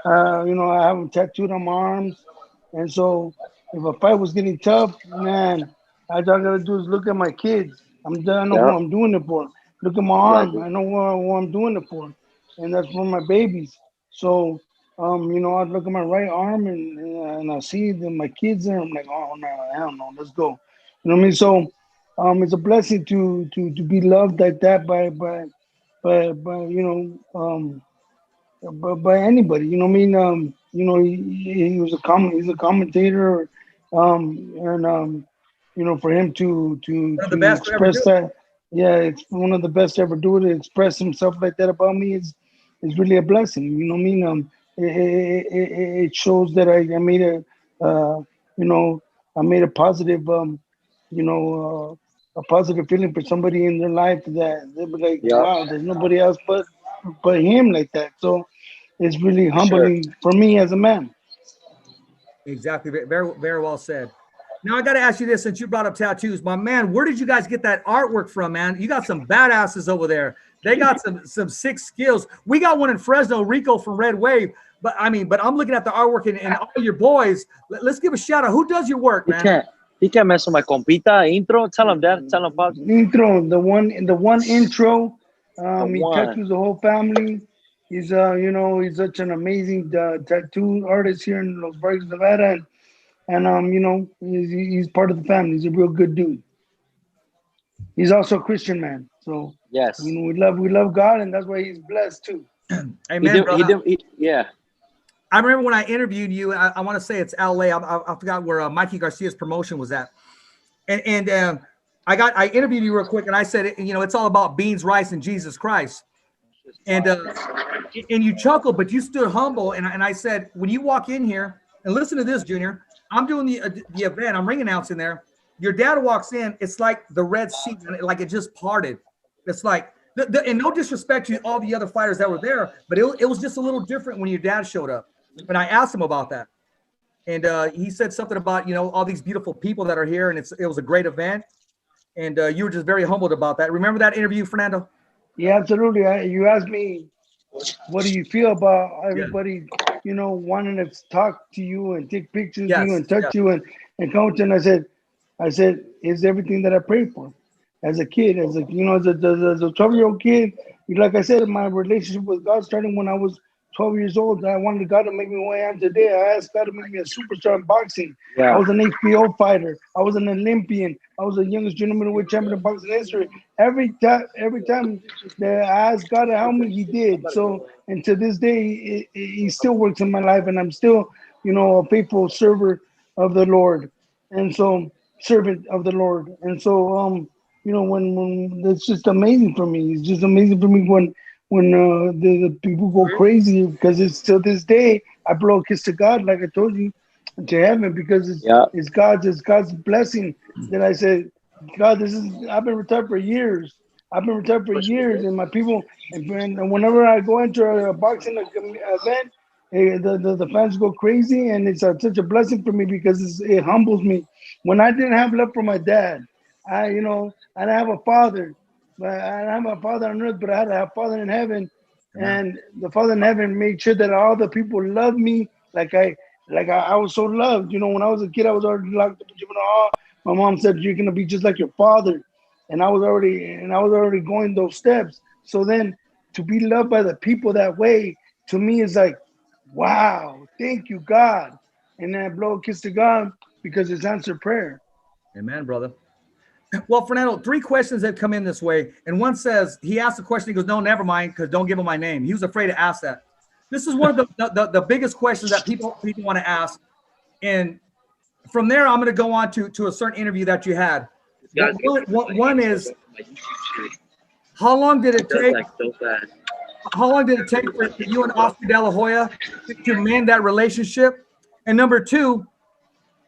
I have them tattooed on my arms. And so if a fight was getting tough, man, all I gotta do is look at my kids. I know who I'm doing it for. Look at my arm. I know who I'm doing it for. And that's for my babies. So, I'd look at my right arm and I see my kids there. I'm like, oh no, hell no, let's go. You know what I mean? So, it's a blessing to be loved like that by anybody. You know what I mean? He was he's a commentator, for him to express that, it's one of the best to ever do it. To express himself like that about me is really a blessing. You know what I mean? It shows that I made a positive, a positive feeling for somebody in their life that they'll be like, wow, there's nobody else but him like that. So it's really humbling for me as a man. Exactly. Very, very well said. Now I got to ask you this, since you brought up tattoos, my man, where did you guys get that artwork from, man? You got some badasses over there. They got some sick skills. We got one in Fresno, Rico from Red Wave. But I'm looking at the artwork and all your boys. Let's give a shout out. Who does your work, man? He can't mess with my compita intro. Tell him that. Tell him, Pops. Intro, the one intro. He tattoos the whole family. He's he's such an amazing tattoo artist here in Los Vargas, Nevada, and he's part of the family. He's a real good dude. He's also a Christian man, so yes, we love God, and that's why he's blessed too. Amen. Yeah. I remember when I interviewed you. I want to say it's L.A. I forgot where Mikey Garcia's promotion was at, and I interviewed you real quick, and I said, it's all about beans, rice, and Jesus Christ. And you chuckled, but you stood humble. And I said, when you walk in here, and listen to this, Junior, I'm doing the event, I'm ring announcing there. your dad walks in, it's like the Red Sea, like it just parted. It's like, and no disrespect to all the other fighters that were there, but it was just a little different when your dad showed up. And I asked him about that. And he said something about, all these beautiful people that are here, and it was a great event. And you were just very humbled about that. Remember that interview, Fernando? Yeah, absolutely. You asked me, what do you feel about everybody, wanting to talk to you and take pictures of you and touch you and coach? And I said, it's everything that I prayed for as a kid, as a 12-year-old kid. Like I said, my relationship with God started when I was 12 years old. I wanted God to make me what I am today. I asked God to make me a superstar in boxing. Yeah. I was an HBO fighter. I was an Olympian. I was the youngest junior middleweight champion in boxing history. Every time that I asked God to help me, He did. So, and to this day, He still works in my life, and I'm still, a faithful server of the Lord, and so servant of the Lord. And so, when it's just amazing for me. It's just amazing for me when the people go crazy, because it's to this day I blow a kiss to God, like I told you, to heaven, because it's God's blessing that I said, God, I've been retired for years. And my people, and whenever I go into a boxing event, the fans go crazy, and it's such a blessing for me because it humbles me. When I didn't have love for my dad, I didn't have a father. But I didn't have a father on earth, but I had a father in heaven. And the Father in heaven made sure that all the people loved me like I was so loved. When I was a kid, I was already locked up in juvenile hall. My mom said, "You're gonna be just like your father," and I was already going those steps. So then, to be loved by the people that way, to me, is like, wow, thank you, God. And then I blow a kiss to God because it's answered prayer. Amen, brother. Well, Fernando, 3 questions have come in this way. And one says, he asked a question. He goes, no, never mind, because don't give him my name. He was afraid to ask that. This is one of the biggest questions that people want to ask. And from there, I'm going to go on to a certain interview that you had. One is, how long did it take? How long did it take for you and Oscar De La Hoya to mend that relationship? And number 2,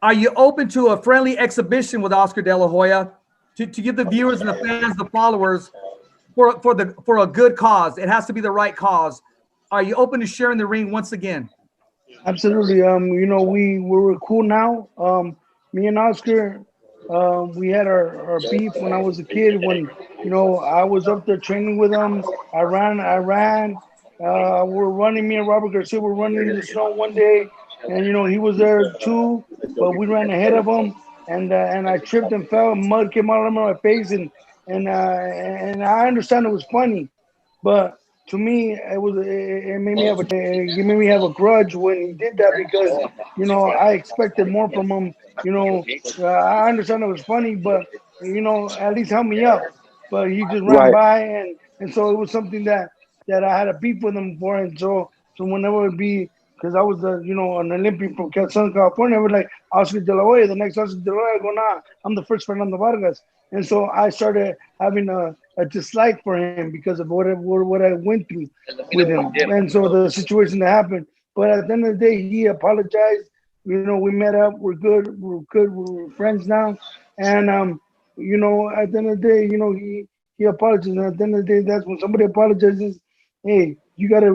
are you open to a friendly exhibition with Oscar De La Hoya to give the viewers and the fans, the followers, for a good cause? It has to be the right cause. Are you open to sharing the ring once again? Absolutely. We're cool now. Me and Oscar, we had our beef when I was a kid. When I was up there training with him, I ran. We're running. Me and Robert Garcia were running in the snow one day, and he was there too, but we ran ahead of him. And I tripped and fell, and mud came all over my face, and I understand it was funny, but to me it made me have a grudge when he did that, because I expected more from him. I understand it was funny, but at least help me up. But he just ran by, and so it was something that I had a beef with him for, and so whenever it would be. Because I was an Olympian from Southern California. I was like, Oscar De La Hoya, the next Oscar De La Hoya. I go, nah, I'm the first Fernando Vargas. And so I started having a dislike for him because of what I went through with him. And so the situation that happened. But at the end of the day, he apologized. We met up. We're good. We're friends now. And, at the end of the day, he apologized. And at the end of the day, that's when somebody apologizes, hey, you gotta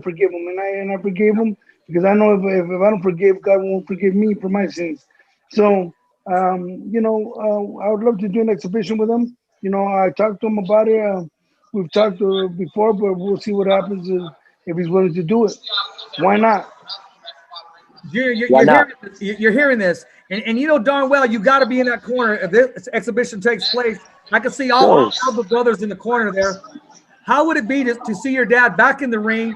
forgive him, and I forgave him, because I know if I don't forgive, God won't forgive me for my sins. So I would love to do an exhibition with him. I talked to him about it. We've talked before, but we'll see what happens if he's willing to do it. Why not? You're hearing this, and darn well you got to be in that corner if this exhibition takes place. I can see all the brothers in the corner there. How would it be to see your dad back in the ring,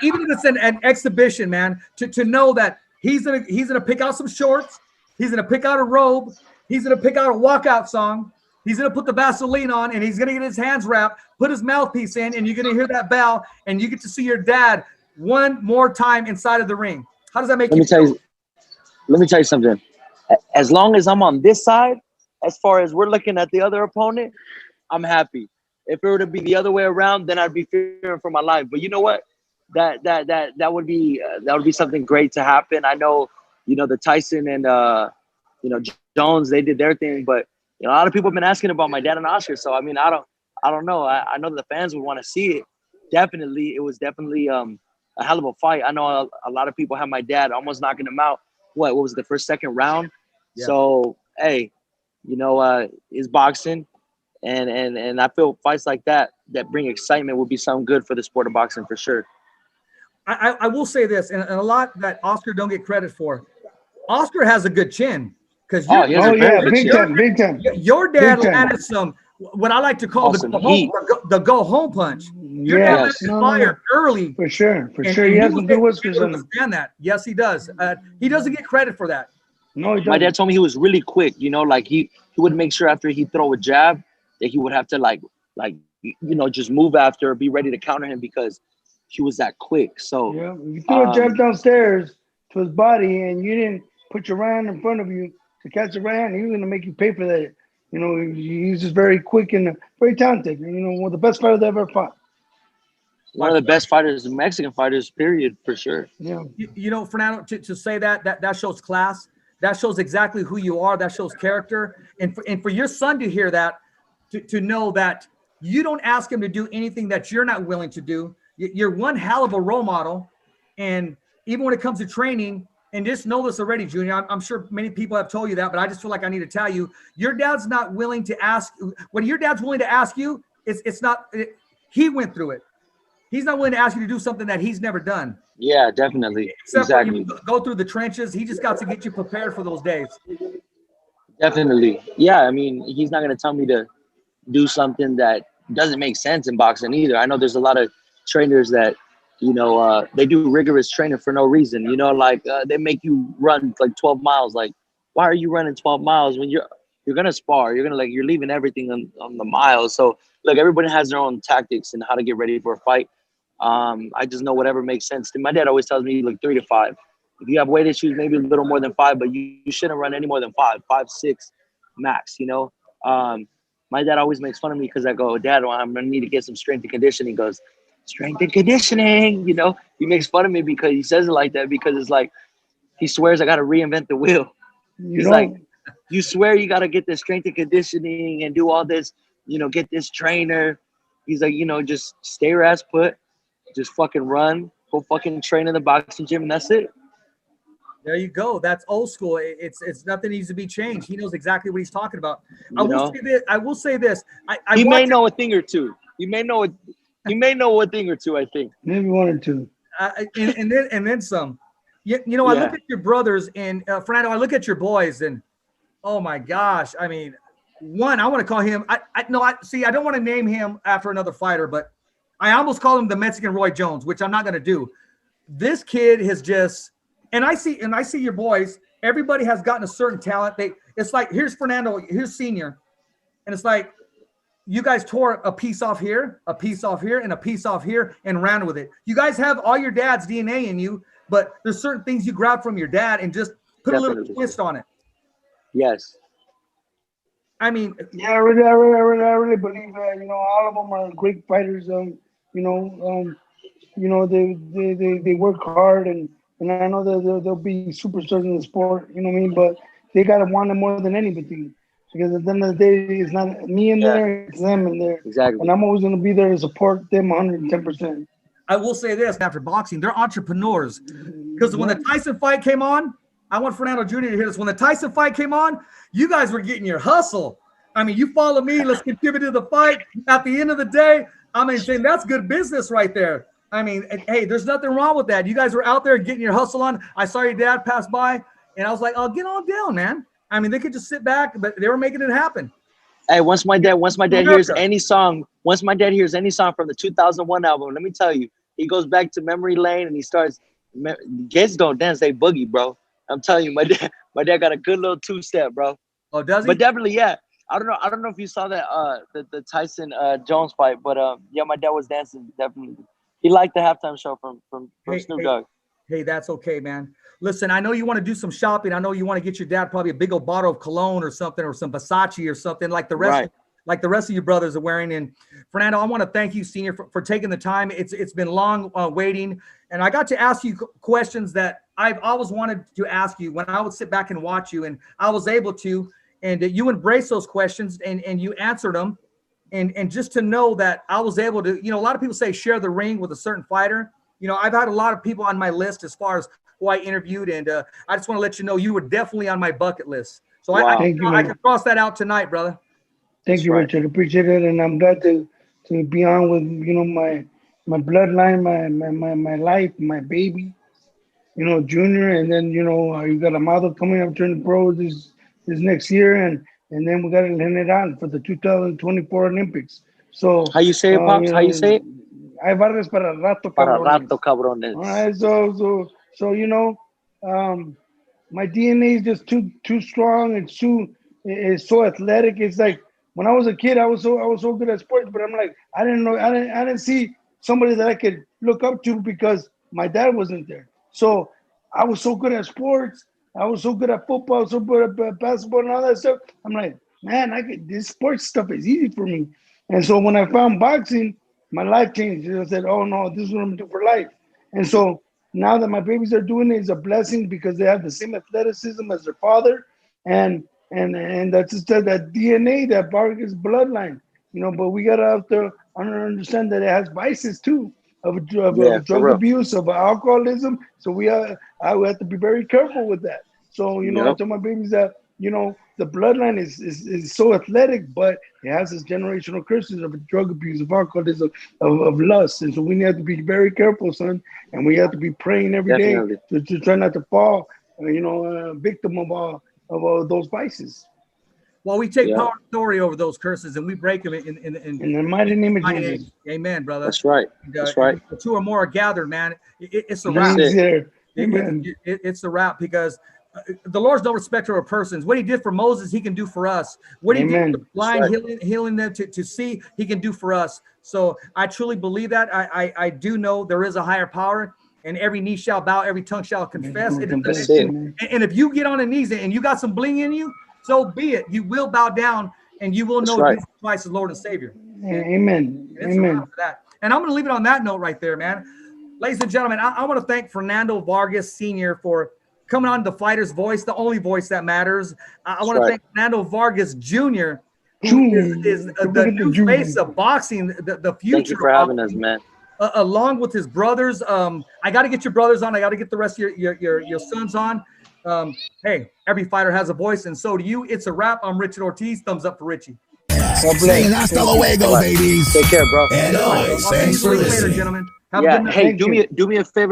even if it's an exhibition, man, to know that he's gonna pick out some shorts, he's gonna pick out a robe, he's gonna pick out a walkout song, he's gonna put the Vaseline on, and he's gonna get his hands wrapped, put his mouthpiece in, and you're gonna hear that bell, and you get to see your dad one more time inside of the ring. How does that make you feel? Let me tell you something. As long as I'm on this side, as far as we're looking at the other opponent, I'm happy. If it were to be the other way around, then I'd be fearing for my life. But you know what? That would be something great to happen. I know, the Tyson and Jones, they did their thing, but a lot of people have been asking about my dad and Oscar. So I mean, I don't know. I know the fans would want to see it. Definitely, it was definitely a hell of a fight. I know a lot of people have my dad almost knocking him out. What was it, the first, second round? Yeah. So hey, it's boxing, and I feel fights like that bring excitement will be something good for the sport of boxing for sure. I will say this, and a lot that Oscar don't get credit for. Oscar has a good chin because big time. Your dad landed some what I like to call the go home punch. Your dad landed fire early for sure. He has some good whiskers on him. Understand that? Yes, he does. He doesn't get credit for that. No, he doesn't. My dad told me he was really quick. Like he would make sure after he throw a jab that he would have to just move after, be ready to counter him because he was that quick. So yeah, if you threw a jab downstairs to his body and you didn't put your right hand in front of you to catch the right hand, he was gonna make you pay for that. He's just very quick and very talented. One of the best fighters I ever fought. One of the best fighters, Mexican fighters, period, for sure. Yeah. Fernando, to say that shows class. That shows exactly who you are. That shows character. And for your son to hear that, to know that you don't ask him to do anything that you're not willing to do. You're one hell of a role model. And even when it comes to training, and just know this already, Junior, I'm sure many people have told you that, but I just feel like I need to tell you, your dad's not willing to ask. What your dad's willing to ask you, he went through it. He's not willing to ask you to do something that he's never done. Yeah, definitely. Except exactly. For you go through the trenches. He just got to get you prepared for those days. Definitely. Yeah, I mean, he's not going to tell me to do something that doesn't make sense in boxing either. I know there's a lot of trainers that, they do rigorous training for no reason. They make you run like 12 miles. Like, why are you running 12 miles when you're going to spar? You're leaving everything on the miles. So, look, everybody has their own tactics and how to get ready for a fight. I just know whatever makes sense. My dad always tells me, 3 to 5. If you have weight issues, maybe a little more than 5, but you shouldn't run any more than 5, 6 max, My dad always makes fun of me because I go, Dad, I'm going to need to get some strength and conditioning. He goes, strength and conditioning, He makes fun of me because he says it like that because it's like he swears I got to reinvent the wheel. He's like, you swear you got to get the strength and conditioning and do all this, get this trainer. He's like, just stay your ass put. Just fucking run, go fucking train in the boxing gym, and that's it. There you go. That's old school. It's nothing needs to be changed. He knows exactly what he's talking about. I will say this. He may know a thing or two. He may know a thing or two, I think. Maybe one or two. And then some. I look at your brothers and Fernando, I look at your boys and oh my gosh. I mean, one, I want to call him. I don't want to name him after another fighter, but I almost call him the Mexican Roy Jones, which I'm not going to do. This kid has just, and I see your boys, everybody has gotten a certain talent. It's like, here's Fernando, here's senior. And it's like, you guys tore a piece off here, a piece off here, and a piece off here and ran with it. You guys have all your dad's DNA in you, but there's certain things you grab from your dad and just put Definitely. A little twist on it. Yes. I mean, yeah, I really believe that, all of them are great fighters. They work hard and I know that they'll be superstars in the sport, but they got to want it more than anybody because at the end of the day, it's not me in there, it's them in there. Exactly. And I'm always going to be there to support them 110%. I will say this after boxing, they're entrepreneurs because when the Tyson fight came on, I want Fernando Jr. to hear this. When the Tyson fight came on, you guys were getting your hustle. I mean, you follow me, let's contribute to the fight. At the end of the day, saying that's good business right there. I mean, hey, there's nothing wrong with that. You guys were out there getting your hustle on. I saw your dad pass by, and I was like, oh, get on down, man. I mean, they could just sit back, but they were making it happen. Hey, once my dad hears any song from the 2001 album, let me tell you, he goes back to memory lane and he starts. Kids don't dance, they boogie, bro. I'm telling you, my dad got a good little two-step, bro. Oh, does he? But definitely, yeah. I don't know if you saw that the Tyson Jones fight, but yeah, my dad was dancing definitely. He liked the halftime show from Snoop Dogg. Hey, that's okay, man. Listen, I know you want to do some shopping. I know you want to get your dad probably a big old bottle of cologne or something, or some Versace or something like the rest. Right. like the rest of you brothers are wearing. And Fernando, I want to thank you, Senior, for taking the time. It's been long waiting, and I got to ask you questions that I've always wanted to ask you when I would sit back and watch you, and I was able to, and you embrace those questions and you answered them. And just to know that I was able to, a lot of people say share the ring with a certain fighter. I've had a lot of people on my list as far as who I interviewed, and I just want to let you know you were definitely on my bucket list. So Wow. I can cross that out tonight, brother. Thank you, Richard. Appreciate it, and I'm glad to be on with my bloodline, my life, my baby, Junior, and then you got Amado coming up turning pro this next year, and then we got El General for the 2024 Olympics. So how you say it, Pops? How you say it? Hay Vargas para rato, Para cabrones. rato, cabrones. All right, so my DNA is just too strong. It's so athletic. It's like when I was a kid, I was so good at sports, but I'm like, I didn't see somebody that I could look up to because my dad wasn't there. So I was so good at sports. I was so good at football, so good at basketball and all that stuff. I'm like, man, this sports stuff is easy for me. And so when I found boxing, my life changed. I said, oh no, this is what I'm gonna do for life. And so now that my babies are doing it, it's a blessing because they have the same athleticism as their father, and that's just that DNA, that Vargas bloodline, But we gotta have to understand that it has vices too, of drug abuse, of alcoholism. So I have to be very careful with that. So I tell my babies that the bloodline is so athletic, but it has this generational curses of drug abuse, of alcoholism, of lust, and so we have to be very careful, son. And we have to be praying every day to try not to fall, victim of all those vices. Well, we take power and authority over those curses, and we break them in the mighty name of Jesus. Amen, brother. That's right. That's right. The two or more are gathered, man. It's a wrap. It's a wrap because the Lord's no respecter of persons. What he did for Moses, he can do for us. What he did for the blind, healing them to see, he can do for us. So I truly believe that. I do know there is a higher power, and every knee shall bow, every tongue shall confess. And if you get on the knees and you got some bling in you, so be it. You will bow down and you will know Jesus Christ is Lord and Savior. Amen. Amen. For that. And I'm going to leave it on that note right there, man. Ladies and gentlemen, I want to thank Fernando Vargas Sr. for coming on The Fighter's Voice, the only voice that matters. I want to thank Fernando Vargas Jr., who is the new face of boxing, the future. Thank you for having us, man. Along with his brothers. I got to get your brothers on. I got to get the rest of your sons on. Hey, every fighter has a voice, and so do you. It's a wrap. I'm Richard Ortiz. Thumbs up for Richie. Saying hasta luego, babies. Take care, bro. And always, thanks for listening. Later, gentlemen. Have a good night. Hey, do me a favor.